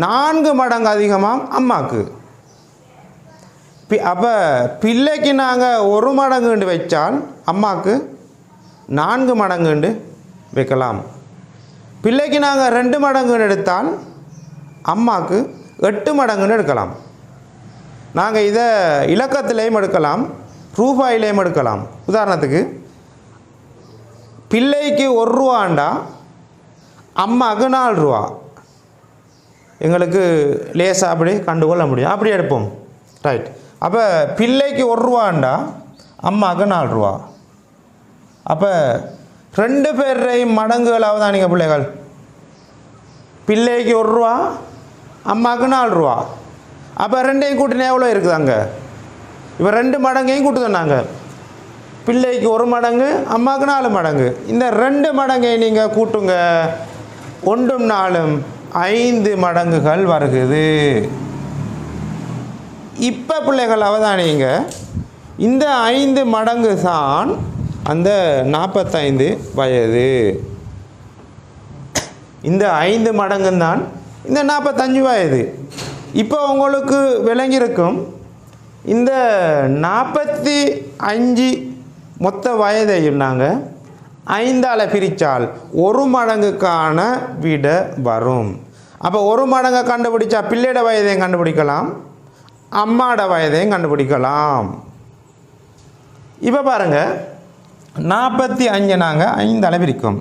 4 மடங்கு அதிகமாக அம்மாவுக்கு. அப்போ பிள்ளைக்கு நாங்கள் 1 மடங்குண்டு வச்சால் அம்மாவுக்கு 4 மடங்குண்டு வைக்கலாம். பிள்ளைக்கு நாங்கள் 2 மடங்குன்னு எடுத்தால் அம்மாவுக்கு 8 மடங்குன்னு எடுக்கலாம். நாங்கள் இதை இலக்கத்திலையும் எடுக்கலாம், ரூபாயிலையும் எடுக்கலாம். உதாரணத்துக்கு பிள்ளைக்கு 1 ரூபாண்டா அம்மாவுக்கு 4 ரூபா. எங்களுக்கு லேசாக அப்படி கண்டுகொள்ள முடியும். அப்படி எடுப்போம். ரைட். அப்போ பிள்ளைக்கு 1 ரூபாண்டா அம்மாவுக்கு 4 ரூபா. அப்போ 2 பேரையும் மடங்குகளாக தான் நீங்கள் பிள்ளைகள். பிள்ளைக்கு 1 ரூபா அம்மாவுக்கு 4 ரூபா. அப்போ 2ஐயும் கூட்டினா எவ்வளோ இருக்குது அங்கே? இப்போ 2 மடங்கையும் கூட்டு சொன்னாங்க. பிள்ளைக்கு 1 மடங்கு அம்மாவுக்கு 4 மடங்கு. இந்த 2 மடங்கை நீங்கள் கூட்டுங்க. 1 4 5 மடங்குகள் வருகுது. இப்போ பிள்ளைகள் அவதானிங்க, இந்த 5 மடங்கு தான் அந்த 45 வயது. இந்த 5 மடங்கு தான் இந்த 45 வயது. இப்போ உங்களுக்கு விளங்கியிருக்கும், இந்த 45 மொத்த வயதையும் நாங்கள் 5ஆல் பிரித்தால் 1 மடங்குக்கான விட வரும். அப்போ 1 மடங்கை கண்டுபிடிச்சா பிள்ளையோட வயதையும் கண்டுபிடிக்கலாம், அம்மாவோட வயதையும் கண்டுபிடிக்கலாம். இப்போ பாருங்கள், 45 நாங்கள் 5ஆல் பிரிக்கும்.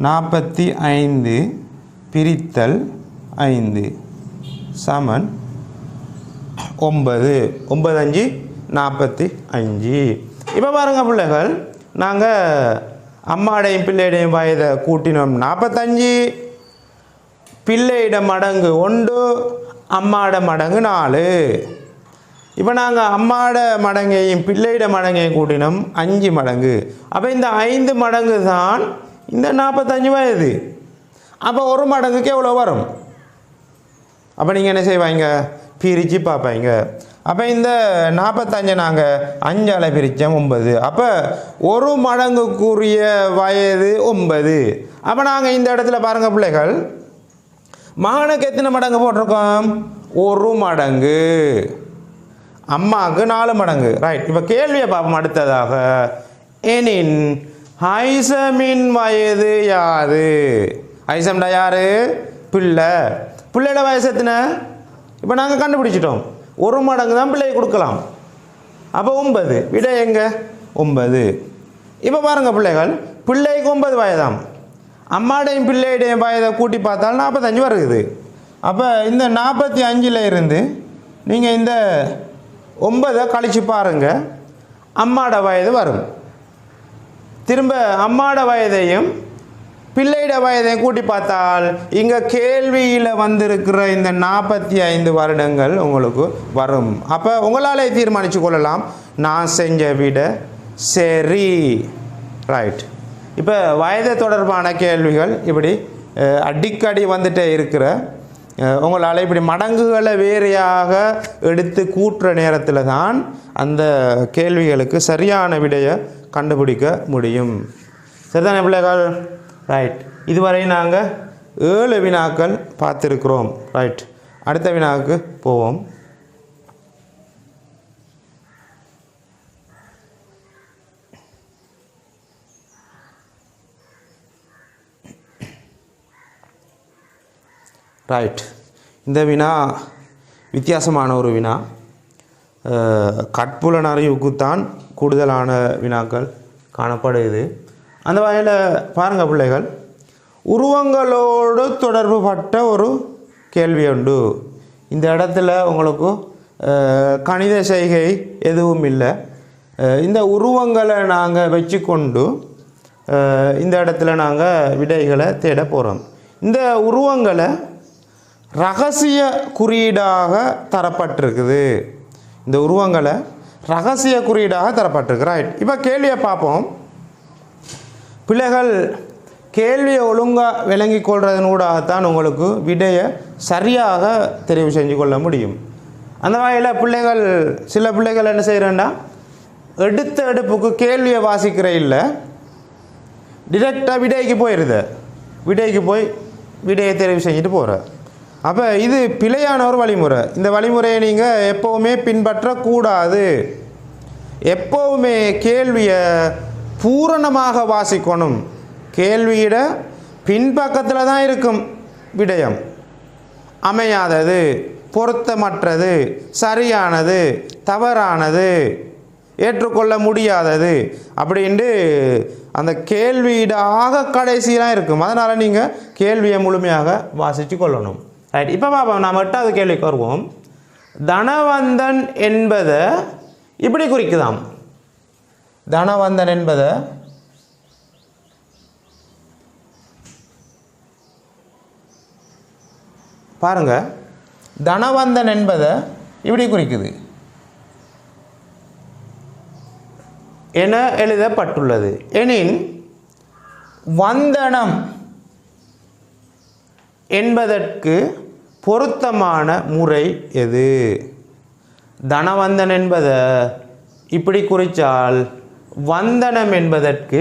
45 பிரித்தல் 5 சமன் 9. 9 5 45. இப்போ பாருங்கள் பிள்ளைகள், நாங்கள் அம்மாடையும் பிள்ளையுடையும் வயதை கூட்டினோம் 45. பிள்ளையிட மடங்கு 1, அம்மாட மடங்கு 4. இப்போ நாங்கள் அம்மாட மடங்கையும் பிள்ளையிட மடங்கையும் கூட்டினோம் 5 மடங்கு. அப்போ இந்த 5 மடங்கு தான் இந்த 45 வயது. அப்போ 1 மடங்குக்கு எவ்வளோ வரும்? அப்போ நீங்கள் என்ன செய்வாங்க? பிரித்து பார்ப்பாங்க. அப்போ இந்த 45 நாங்கள் 5ஆல் பிரித்தோம் 9. அப்போ 1 மடங்குக்குரிய வயது 9. அப்போ நாங்கள் இந்த இடத்துல பாருங்கள் பிள்ளைகள், மகனுக்கு எத்தனை மடங்கு போட்டிருக்கோம்? 1 மடங்கு. அம்மாவுக்கு 4 மடங்கு. ரைட். இப்போ கேள்வியை பார்ப்போம் அடுத்ததாக. எனின் ஹைசமின் வயது யாது? ஹைசம்டா யாரு? பிள்ளை. பிள்ளையோட வயசு எத்தனை? இப்போ நாங்கள் கண்டுபிடிச்சிட்டோம். 1 மடங்கு தான் பிள்ளையை கொடுக்கலாம். அப்போ 9. விட எங்க? 9. இப்போ பாருங்கள் பிள்ளைகள், பிள்ளைக்கு 9 வயதாம். அம்மாடையும் பிள்ளையுடையும் வயதை கூட்டி பார்த்தால் 45 வருது. அப்போ இந்த 45 இருந்து நீங்கள் இந்த 9 கழிச்சு பாருங்கள், அம்மாட வயது வரும். திரும்ப அம்மாட வயதையும் பிள்ளையிட வயதையும் கூட்டி பார்த்தால் இங்கே கேள்வியில் வந்திருக்கிற இந்த 45 வருடங்கள் உங்களுக்கு வரும். அப்போ உங்களாலே தீர்மானித்து கொள்ளலாம், நான் செஞ்ச விட சரி. ரைட். இப்போ வயது தொடர்பான கேள்விகள் இப்படி அடிக்கடி வந்துட்டே இருக்கிற உங்களால் இப்படி மடங்குகளை வேறையாக எடுத்து கூட்டுற நேரத்தில் தான் அந்த கேள்விகளுக்கு சரியான விடையை கண்டுபிடிக்க முடியும். சரிதானே பிள்ளைகள்? ரைட். இதுவரை நாங்கள் 7 வினாக்கள் பார்த்துருக்குறோம். ரைட். அடுத்த வினாவுக்கு போவோம். ரைட். இந்த வினா வித்தியாசமான ஒரு வினா. கட்புலன் அறிவுக்குத்தான் கூடுதலான வினாக்கள் காணப்படுது. அந்த வகையில் பாருங்கள் பிள்ளைகள், உருவங்களோடு தொடர்பு பட்ட ஒரு கேள்வி உண்டு. இந்த இடத்துல உங்களுக்கு கணித செய்கை எதுவும் இல்லை. இந்த உருவங்களை நாங்கள் வச்சுக்கொண்டு இந்த இடத்துல நாங்கள் விடைகளை தேட போகிறோம். இந்த உருவங்களை ரகசிய குறியீடாக தரப்பட்டிருக்குது. இந்த உருவங்களை ரகசிய குறியீடாக தரப்பட்டிருக்கு. ரைட். இப்போ கேள்வியை பார்ப்போம். பிள்ளைகள் கேள்வியை ஒழுங்காக விளங்கி கொள்றதனூடாகத்தான் உங்களுக்கு விடையை சரியாக தெரிவு செஞ்சு கொள்ள முடியும். அந்த வகையில் பிள்ளைகள், சில பிள்ளைகள் என்ன செய்கிறேன்னா, எடுத்த எடுப்புக்கு கேள்வியை வாசிக்கிற இல்லை, டிரெக்டாக விடைக்கு போயிடுது. விடைக்கு போய் விடையை தெரிவு செஞ்சுட்டு போகிற. அப்போ இது பிழையான ஒரு வழிமுறை. இந்த வழிமுறையை நீங்கள் எப்போவுமே பின்பற்றக்கூடாது. எப்போவுமே கேள்வியை பூரணமாக வாசிக்கணும். கேள்வியிட பின்பக்கத்தில் தான் இருக்கும் விடயம். அமையாதது, பொருத்தமற்றது, சரியானது, தவறானது, ஏற்றுக்கொள்ள முடியாதது அப்படின்ட்டு அந்த கேள்வியிட ஆக கடைசியாக இருக்கும். அதனால் நீங்கள் கேள்வியை முழுமையாக வாசித்து கொள்ளணும். ரைட். இப்போ பாப்போம், நாம் 8வது கேள்விக்கு வருவோம். தனவந்தன் என்பதை இப்படி குறிக்குதாம். தனவந்தன் என்பதை பாருங்க, தனவந்தன் என்பதை இப்படி குறிக்குது என எழுதப்பட்டுள்ளது. எனின் வந்தனம் என்பதற்கு பொருத்தமான முறை எது? தனவந்தன் என்பதை இப்படி குறித்தால் வந்தனம் என்பதற்கு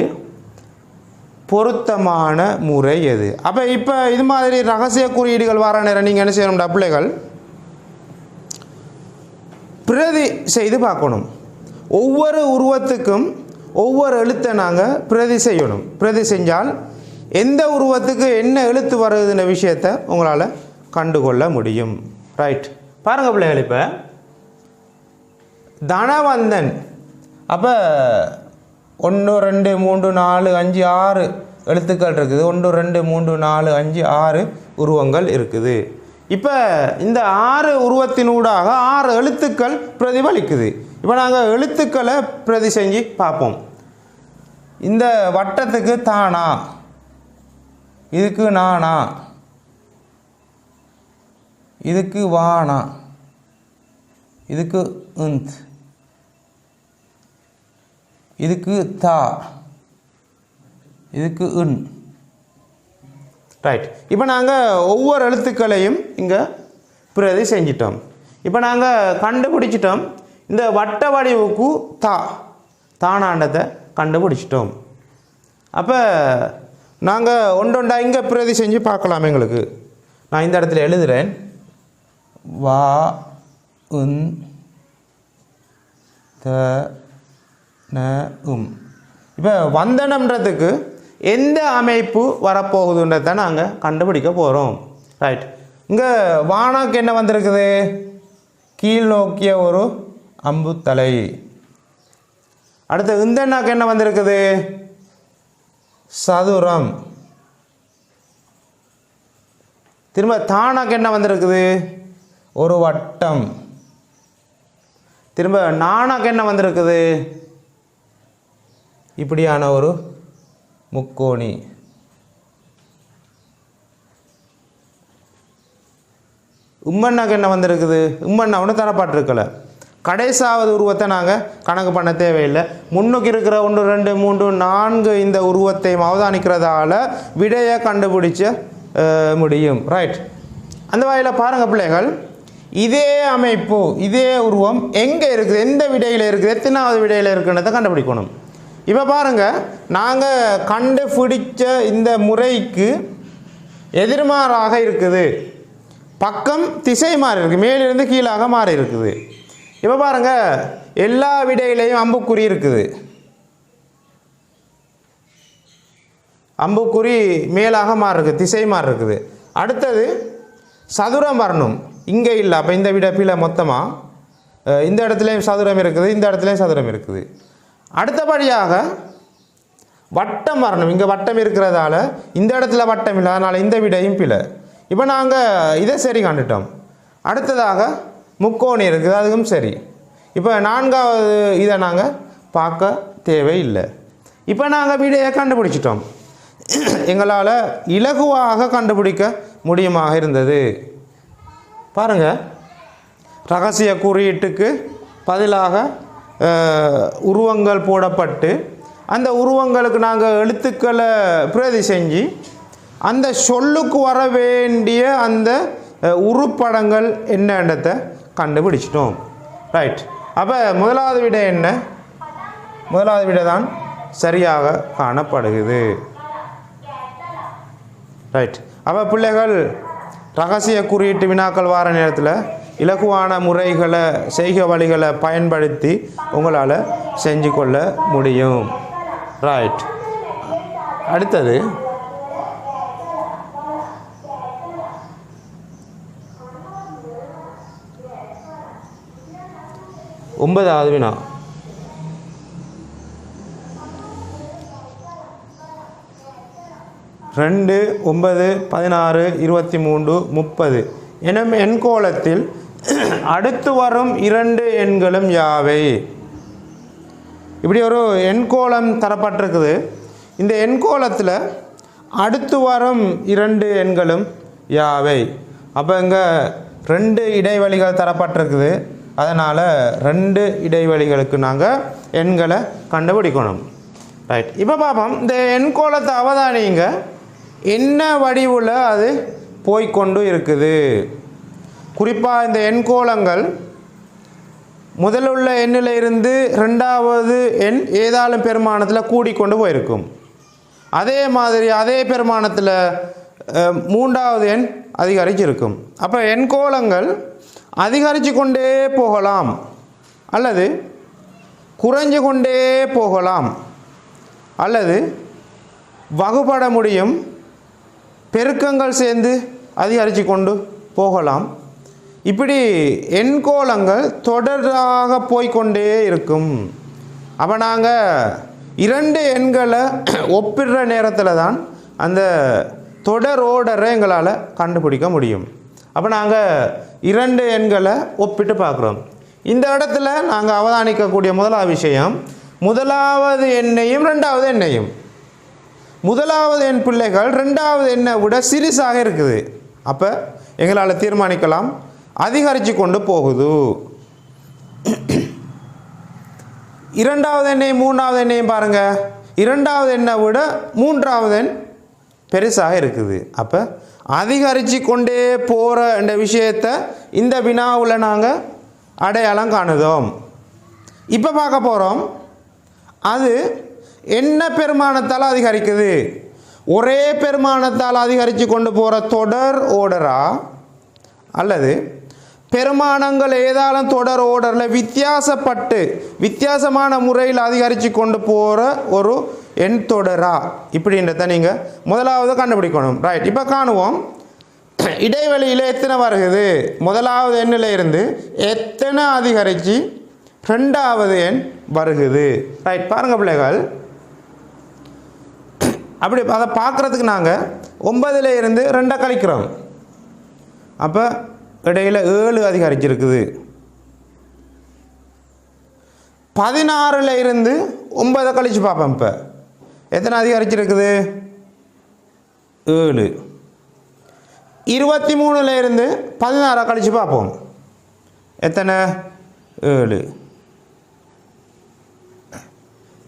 பொருத்தமான முறை எது? அப்போ இப்போ இது மாதிரி ரகசிய குறியீடுகள் வர நேரம் நீங்கள் என்ன செய்யணும்டா பிள்ளைகள், பிரதி செய்து பார்க்கணும். ஒவ்வொரு உருவத்துக்கும் ஒவ்வொரு எழுத்தை நாங்கள் பிரதி செய்யணும். பிரதி செஞ்சால் எந்த உருவத்துக்கு என்ன எழுத்து வருதுன்ற விஷயத்தை உங்களால் கண்டுகொள்ள முடியும். ரைட், பாருங்கள் பிள்ளைகள், இப்போ தனவந்தன் அப்போ 1 2 3 4 5 6 எழுத்துக்கள் இருக்குது. 1 2 3 4 5 6 உருவங்கள் இருக்குது. இப்போ இந்த 6 உருவத்தினூடாக 6 எழுத்துக்கள் பிரதிபலிக்குது. இப்போ நாங்கள் எழுத்துக்களை பிரதி செஞ்சு பார்ப்போம். இந்த வட்டத்துக்கு தானா, இதுக்கு நானா, இதுக்கு வானா, இதுக்கு உந்த், இதுக்கு தா, இதுக்கு உன். ரைட், இப்போ நாங்கள் ஒவ்வொரு எழுத்துக்களையும் இங்கே பிரதி செஞ்சிட்டோம். இப்போ நாங்கள் கண்டுபிடிச்சிட்டோம் இந்த வட்ட வடிவுக்கு தானாண்டத்தை கண்டுபிடிச்சிட்டோம். அப்போ நாங்கள் ஒன்றொண்டா இங்கே பிரதி செஞ்சு பார்க்கலாம். எங்களுக்கு நான் இந்த இடத்துல எழுதுகிறேன், வா உன் த ந உம். இப்போ வந்தனம்ன்றதுக்கு எந்த அமைப்பு வரப்போகுதுன்றதை நாங்கள் கண்டுபிடிக்க போகிறோம். ரைட், இங்கே வானாக்கு என்ன வந்திருக்குது? கீழ் நோக்கிய ஒரு அம்புத்தலை. அடுத்து இந்தனாக்கு என்ன வந்திருக்குது? சதுரம். திரும்ப தானாக்கு என்ன வந்திருக்குது? ஒரு வட்டம். திரும்ப நானாக்கு என்ன வந்திருக்குது? இப்படியான ஒரு முக்கோணி. உம்மண்ணாக்கு என்ன வந்திருக்குது? உம்மண்ணா ஒன்று தரப்பட்டிருக்கல. கடைசாவது உருவத்தை நாங்கள் கணக்கு பண்ண தேவையில்லை. முன்னுக்கு இருக்கிற 1 2 3 4 இந்த உருவத்தையும் அவதானிக்கிறதால விடையை கண்டுபிடிச்ச முடியும். ரைட், அந்த வகையில் பாருங்கள் பிள்ளைகள், இதே அமைப்பு இதே உருவம் எங்கே இருக்குது, எந்த விடையில் இருக்குது, எத்தனாவது விடையில் இருக்குன்றதை கண்டுபிடிக்கணும். இப்போ பாருங்கள், நாங்கள் கண்டுபிடிச்ச இந்த முறைக்கு எதிர்மாறாக இருக்குது. பக்கம் திசை மாறி இருக்குது, மேலிருந்து கீழாக மாறி இருக்குது. இப்போ பாருங்கள், எல்லா விடையிலையும் அம்புக்குறி இருக்குது. அம்புக்குறி மேலாக மாறி இருக்குது, திசை மாறி இருக்குது. அடுத்தது சதுரம் வரணும், இங்கே இல்லை. அப்போ இந்த விட பிழை மொத்தமாக இந்த இடத்துலையும் சதுரம் இருக்குது, இந்த இடத்துலையும் சதுரம் இருக்குது. அடுத்தபடியாக வட்டம் வரணும், இங்கே வட்டம் இருக்கிறதால இந்த இடத்துல வட்டம் இல்லை, அதனால் இந்த விடையும் பிழை. இப்போ நாங்கள் இதை சரி கண்டுட்டோம். அடுத்ததாக முக்கோணி இருக்குது, அதுவும் சரி. இப்போ 4வது இதை நாங்கள் பார்க்க தேவையில்லை. இப்போ நாங்கள் விடையை கண்டுபிடிச்சிட்டோம். எங்களால் இலகுவாக கண்டுபிடிக்க முடியுமாக இருந்தது. பாருங்கள், ரகசிய குறியீட்டுக்கு பதிலாக உருவங்கள் போடப்பட்டு அந்த உருவங்களுக்கு நாங்கள் எழுத்துக்களை பிரதி செஞ்சு அந்த சொல்லுக்கு வர வேண்டிய அந்த உருப்படங்கள் என்னன்றதை கண்டுபிடிச்சிட்டோம். ரைட், அப்போ முதலாவது விடை என்ன? முதலாவது விடை தான் சரியாக காணப்படுகிறது. ரைட், அப்போ பிள்ளைகள் ரகசிய குறியீட்டு வினாக்கள் வார நேரத்தில் இலகுவான முறைகளை செய்கை வழிகளை பயன்படுத்தி உங்களால் செஞ்சு கொள்ள முடியும். ரைட், அடுத்தது ஒன்பதாவது வினா. ரெண்டு 9 16 23 30 எனும் எண்கோளத்தில் அடுத்து வரும் 2 எண்களும் யாவை? இப்படி ஒரு எண்கோளம் தரப்பட்டிருக்குது. இந்த எண்கோளத்தில் அடுத்து வரும் 2 எண்களும் யாவை? அப்போ இங்கே 2 இடைவெளிகள் தரப்பட்டிருக்குது. அதனால் 2 இடைவெளிகளுக்கு நாங்கள் எண்களை கண்டுபிடிக்கணும். ரைட், இப்போ பார்ப்போம். இந்த எண்கோளத்தை அவதானிங்க, என்ன வடிவில் அது போய்கொண்டு இருக்குது. குறிப்பாக இந்த எண்கோளங்கள் முதலுள்ள எண்ணில் இருந்து 2வது எண் ஏதாலும் பெருமானத்தில் கூடிக்கொண்டு போயிருக்கும். அதே மாதிரி அதே பெருமானத்தில் 3வது எண் அதிகரிச்சிருக்கும். அப்போ எண்கோளங்கள் அதிகரித்து கொண்டே போகலாம் அல்லது குறைஞ்சு கொண்டே போகலாம் அல்லது வகுபட முடியும், பெருக்கங்கள் சேர்ந்து அதிகரித்து கொண்டு போகலாம். இப்படி எண்கோளங்கள் தொடராக போய்கொண்டே இருக்கும். அப்போ நாங்கள் 2 எண்களை ஒப்பிடுற நேரத்தில் தான் அந்த தொடர் ஓடரை எங்களால் கண்டுபிடிக்க முடியும். அப்போ நாங்கள் 2 எண்களை ஒப்பிட்டு பார்க்குறோம். இந்த இடத்துல நாங்கள் அவதானிக்கக்கூடிய முதலாவது விஷயம், முதலாவது எண்ணையும் 2வது எண்ணையும். முதலாவது எண் பிள்ளைகள் 2வது எண்ணை விட சிறிசாக இருக்குது. அப்போ எங்களால் தீர்மானிக்கலாம் அதிகரித்து கொண்டு போகுது. 2வது எண்ணையும் 3வது எண்ணையும் பாருங்கள், 2வது எண்ணை விட 3வது எண் பெருசாக இருக்குது. அப்போ அதிகரித்து கொண்டே போகிற இந்த விஷயத்தை இந்த வினாவில் நாங்கள் அடையாளம் காணுதோம். இப்போ பார்க்க போகிறோம், அது என்ன பெருமானத்தால் அதிகரிக்குது? ஒரே பெருமானத்தால் அதிகரித்து கொண்டு போகிற தொடர் ஓடரா அல்லது பெருமானங்கள் ஏதாலும் தொடர் ஓடரில் வித்தியாசமான முறையில் அதிகரித்து கொண்டு போகிற ஒரு எண் தொடரா? இப்படின்றத நீங்கள் முதலாவது கண்டுபிடிக்கணும். ரைட், இப்போ காணுவோம். இடைவெளியில் எத்தனை வருகுது? முதலாவது எண்ணில் இருந்து எத்தனை அதிகரித்து 2வது எண் வருகுது? ரைட், பாருங்கள் பிள்ளைகள். அப்படி அதை பார்க்குறதுக்கு நாங்கள் 9ல் இருந்து 2 கழிக்கிறோம். அப்போ இடையில் 7 அதிகரிச்சிருக்குது. 16ல் இருந்து 9 கழித்து பார்ப்போம். இப்போ எத்தனை அதிகரிச்சிருக்குது? 7. 23ல் இருந்து 16 கழித்து பார்ப்போம். எத்தனை? 7.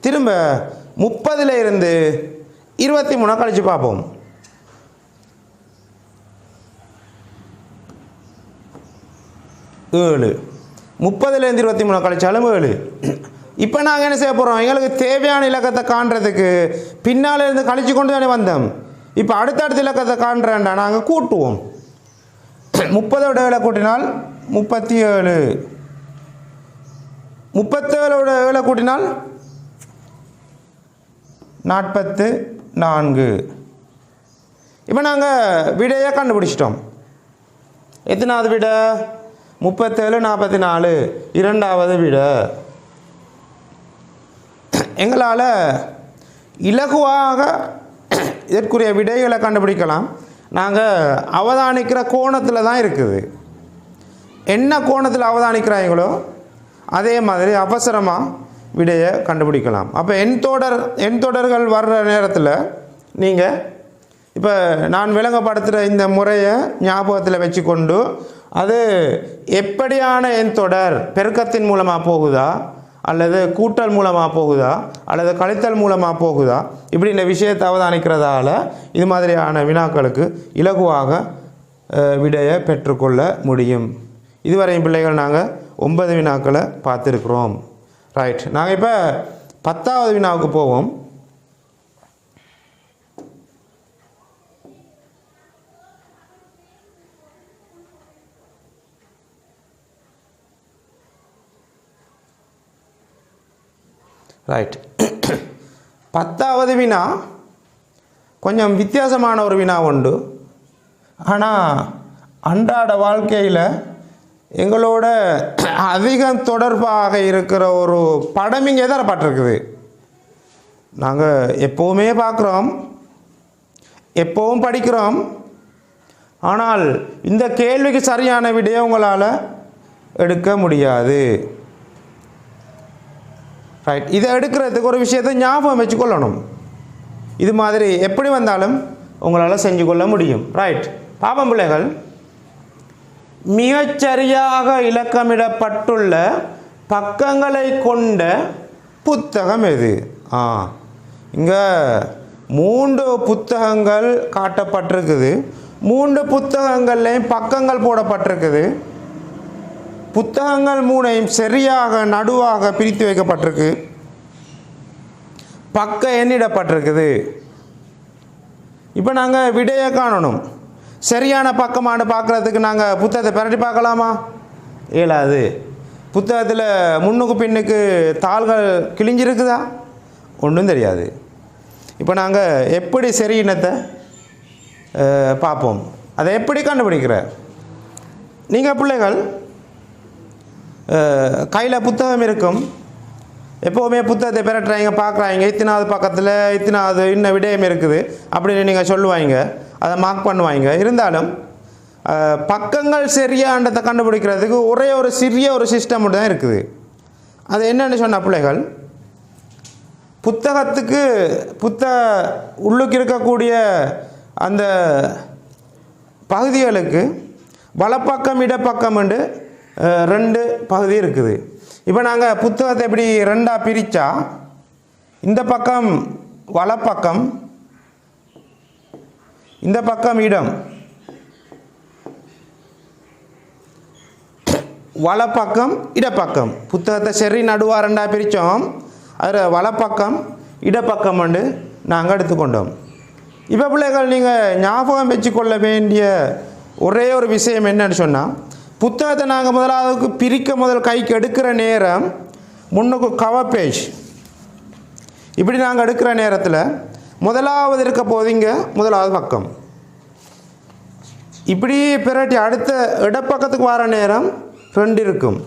திரும்ப 30ல் இருந்து 23 கழித்து பார்ப்போம். 7. 30ல் இருந்து 23 கழிச்சாலும் 7. இப்போ நாங்கள் என்ன செய்ய போகிறோம்? எங்களுக்கு தேவையான இலக்கத்தை காண்றதுக்கு பின்னால் இருந்து கழித்து கொண்டு தானே வந்தோம். இப்போ அடுத்தடுத்த இலக்கத்தை காண்றேன்டா நாங்கள் கூட்டுவோம். 30ஓட 7 கூட்டினால் 37, 37ஓட 7 கூட்டினால் 44. இப்போ நாங்கள் விடையை கண்டுபிடிச்சிட்டோம். எத்தனாவது விடை? 37, 44, 2வது விடை. எங்களால் இலகுவாக இதற்குரிய விடைகளை கண்டுபிடிக்கலாம். நாங்கள் அவதானிக்கிற கோணத்தில் தான் இருக்குது. என்ன கோணத்தில் அவதானிக்கிறாங்களோ அதே மாதிரி அவசரமாக விடையை கண்டுபிடிக்கலாம். அப்போ எண் தொடர்கள் வர்ற நேரத்தில் நீங்கள் இப்போ நான் விளங்கப்படுத்துகிற இந்த முறையை ஞாபகத்தில் வச்சுக்கொண்டு அது எப்படியான எண் தொடர், பெருக்கத்தின் மூலமாக போகுதா அல்லது கூட்டல் மூலமாக போகுதா அல்லது கழித்தல் மூலமாக போகுதா, இப்படி இந்த விஷயத்தை அவதானிக்கிறதால இது மாதிரியான வினாக்களுக்கு இலகுவாக விடையை பெற்றுக்கொள்ள முடியும். இதுவரையும் பிள்ளைகள் நாங்கள் 9 வினாக்களை பார்த்துருக்குறோம். ரைட், நாங்கள் இப்போ 10வது வினாவுக்கு போவோம். ரைட், 10வது வினா கொஞ்சம் வித்தியாசமான ஒரு வினா உண்டு. ஆனால் அன்றாட வாழ்க்கையில் எங்களோட அதிகம் தொடர்பாக இருக்கிற ஒரு படம் இங்கே தரப்பட்டிருக்குது. நாங்கள் எப்போவுமே பார்க்குறோம், எப்போவும் படிக்கிறோம். ஆனால் இந்த கேள்விக்கு சரியான விடையை உங்களால் எடுக்க முடியாது. ரைட், இதை எடுக்கிறதுக்கு ஒரு விஷயத்தை ஞாபகம் வச்சுக்கொள்ளணும். இது மாதிரி எப்படி வந்தாலும் உங்களால் செஞ்சு கொள்ள முடியும். ரைட், பாப்பம் பிள்ளைகள், மிகச்சரியாக இலக்கமிடப்பட்டுள்ள பக்கங்களை கொண்ட புத்தகம் எது? இங்கே 3 புத்தகங்கள் காட்டப்பட்டிருக்குது. 3 புத்தகங்கள்லையும் பக்கங்கள் போடப்பட்டிருக்குது. புத்தகங்கள் 3ஐயும் சரியாக நடுவாக பிரித்து வைக்கப்பட்டிருக்கு. பக்க எண்ணிடப்பட்டிருக்குது. இப்போ நாங்கள் விடையை காணணும். சரியான பக்கமானு பார்க்குறதுக்கு நாங்கள் புத்தகத்தை பிரட்டி பார்க்கலாமா? இயலாது. புத்தகத்தில் முன்னுக்கு பின்னுக்கு தாள்கள் கிழிஞ்சிருக்குதா? ஒன்றும் தெரியாது. இப்போ நாங்கள் எப்படி சரி இனத்தை பார்ப்போம். அதை எப்படி கண்டுபிடிக்கிற? நீங்கள் பிள்ளைகள் கையில் புத்தகம் இருக்கும், எப்போவுமே புத்தகத்தை பெறட்டுறாங்க, பார்க்குறாங்க, இத்தனாவது பக்கத்தில் இத்தனாவது இன்னும் விடயம் இருக்குது அப்படின்னு நீங்கள் சொல்லுவாங்க, அதை மார்க் பண்ணுவாங்க. இருந்தாலும் பக்கங்கள் சரியான்றதை கண்டுபிடிக்கிறதுக்கு ஒரே ஒரு சிறிய ஒரு சிஸ்டம் மட்டும் தான் இருக்குது. அது என்னென்னு சொன்ன பிள்ளைகள், புத்தகத்துக்கு உள்ளுக்கு இருக்கக்கூடிய அந்த பகுதிகளுக்கு வலப்பக்கம் இடப்பக்கம் என்று 2 பகுதி இருக்குது. இப்போ நாங்கள் புத்தகத்தை எப்படி 2ஆக பிரித்தா, இந்த பக்கம் வலப்பக்கம், இந்த பக்கம் இடம், வலப்பக்கம் இடப்பக்கம். புத்தகத்தை சரி நடுவாக 2ஆக பிரித்தோம். அதில் வலப்பக்கம் இடப்பக்கம் வந்து நாங்கள் எடுத்துக்கொண்டோம். இப்போ பிள்ளைகள் நீங்கள் ஞாபகம் வச்சுக்கொள்ள வேண்டிய ஒரே ஒரு விஷயம் என்னன்னு சொன்னால், புத்தகத்தை நாங்கள் முதலாவதுக்கு பிரிக்க கைக்கு எடுக்கிற நேரம் முன்னுக்கு கவர் பேஜ் இப்படி நாங்கள் எடுக்கிற நேரத்தில் முதலாவது இருக்க போதிங்க முதலாவது பக்கம் இப்படி பிரட்டி அடுத்த இடப்பக்கத்துக்கு வர நேரம் 2 இருக்கும்.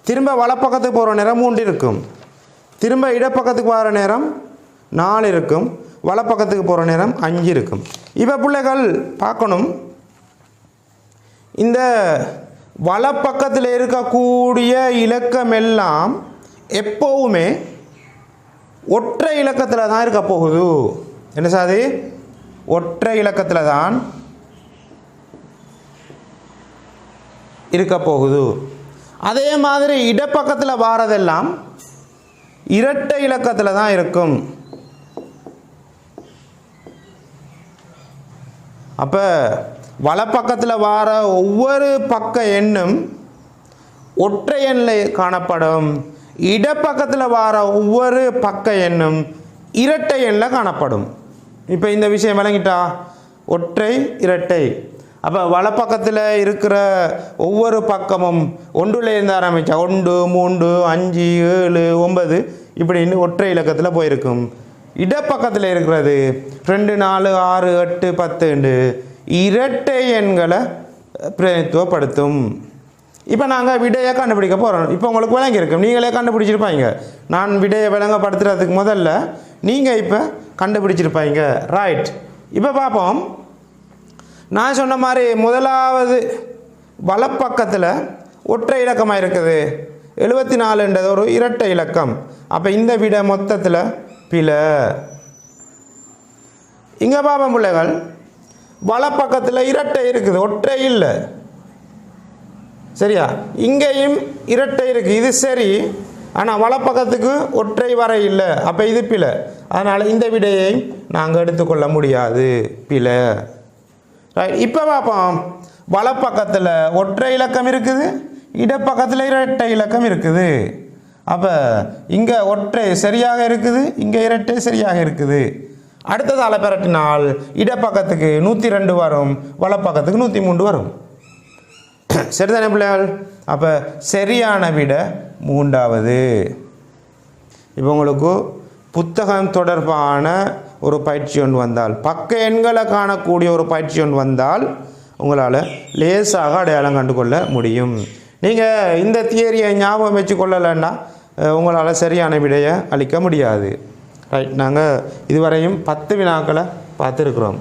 திரும்ப வலப்பக்கத்துக்கு போகிற நேரம் 3 இருக்கும். திரும்ப இடப்பக்கத்துக்கு வர நேரம் 4 இருக்கும். வலப்பக்கத்துக்கு போகிற நேரம் 5 இருக்கும். இப்போ பிள்ளைகள் பார்க்கணும், இந்த வலப்பக்கத்தில் இருக்கக்கூடிய இலக்கம் எல்லாம் எப்போவுமே ஒற்றை இலக்கத்தில் தான் இருக்க போகுது. என்ன சாதி? ஒற்றை இலக்கத்தில் தான் இருக்க போகுது. அதே மாதிரி இடப்பக்கத்தில் வாரதெல்லாம் இரட்டை இலக்கத்தில் தான் இருக்கும். அப்போ வலப்பக்கத்தில் வார ஒவ்வொரு பக்க எண்ணும் ஒற்றை எண்ணில் காணப்படும். இடப்பக்கத்தில் வார ஒவ்வொரு பக்க எண்ணும் இரட்டை எண்ணில் காணப்படும். இப்போ இந்த விஷயம் விளங்கிட்டா? ஒற்றை இரட்டை. அப்போ வலப்பக்கத்தில் இருக்கிற ஒவ்வொரு பக்கமும் 1லேருந்து ஆரம்பித்தா 1, 3, 5, 7, 9 இப்படின்னு ஒற்றை இலக்கத்தில் போயிருக்கும். இடப்பக்கத்தில் இருக்கிறது 2, 4, 6, 8, 10 இரட்டை எண்களை பிரதிநிதித்துவப்படுத்தும். இப்போ நாங்கள் விடையை கண்டுபிடிக்க போகிறோம். இப்போ உங்களுக்கு விளங்கியிருக்கும், நீங்களே கண்டுபிடிச்சிருப்பாங்க. நான் விடையை விளங்கப்படுத்துறதுக்கு முதல்ல நீங்கள் இப்போ கண்டுபிடிச்சிருப்பாங்க. ரைட், இப்போ பார்ப்போம். நான் சொன்ன மாதிரி முதலாவது வலப்பக்கத்தில் ஒற்றை இலக்கமாக இருக்குது. 74ன்றது ஒரு இரட்டை இலக்கம். அப்போ இந்த விடை மொத்தத்தில் பிழை. இங்கே பார்ப்போம் பிள்ளைகள், வலப்பக்கத்தில் இரட்டை இருக்குது, ஒற்றை இல்லை. சரியா? இங்கேயும் இரட்டை இருக்குது, இது சரி. ஆனால் வலப்பக்கத்துக்கு ஒற்றை வர இல்லை. அப்போ இது பிழை. அதனால் இந்த விடையை நாங்கள் எடுத்துக்கொள்ள முடியாது, பிழை. ரைட், இப்போ பார்ப்போம். வலப்பக்கத்தில் ஒற்றை இலக்கம் இருக்குது, இடப்பக்கத்தில் இரட்டை இலக்கம் இருக்குது. அப்போ இங்கே ஒற்றை சரியாக இருக்குது, இங்கே இரட்டை சரியாக இருக்குது. அடுத்ததால் பெரட்டினால் இடப்பக்கத்துக்கு 102 வரும், வலப்பக்கத்துக்கு 103 வரும். சரிதானே பிள்ளைகள்? அப்போ சரியான விட 3வது. இப்போ உங்களுக்கு புத்தகம் தொடர்பான ஒரு பயிற்சி ஒன்று வந்தால், பக்க எண்களை காணக்கூடிய ஒரு பயிற்சி ஒன்று வந்தால் உங்களால் லேசாக அடையாளம் கண்டுகொள்ள முடியும். நீங்கள் இந்த தியரியை ஞாபகம் வச்சு கொள்ளலைன்னா உங்களால் சரியான விடையை அளிக்க முடியாது. ரைட், நாங்கள் இதுவரையும் 10 வினாக்களை பார்த்துருக்குறோம்.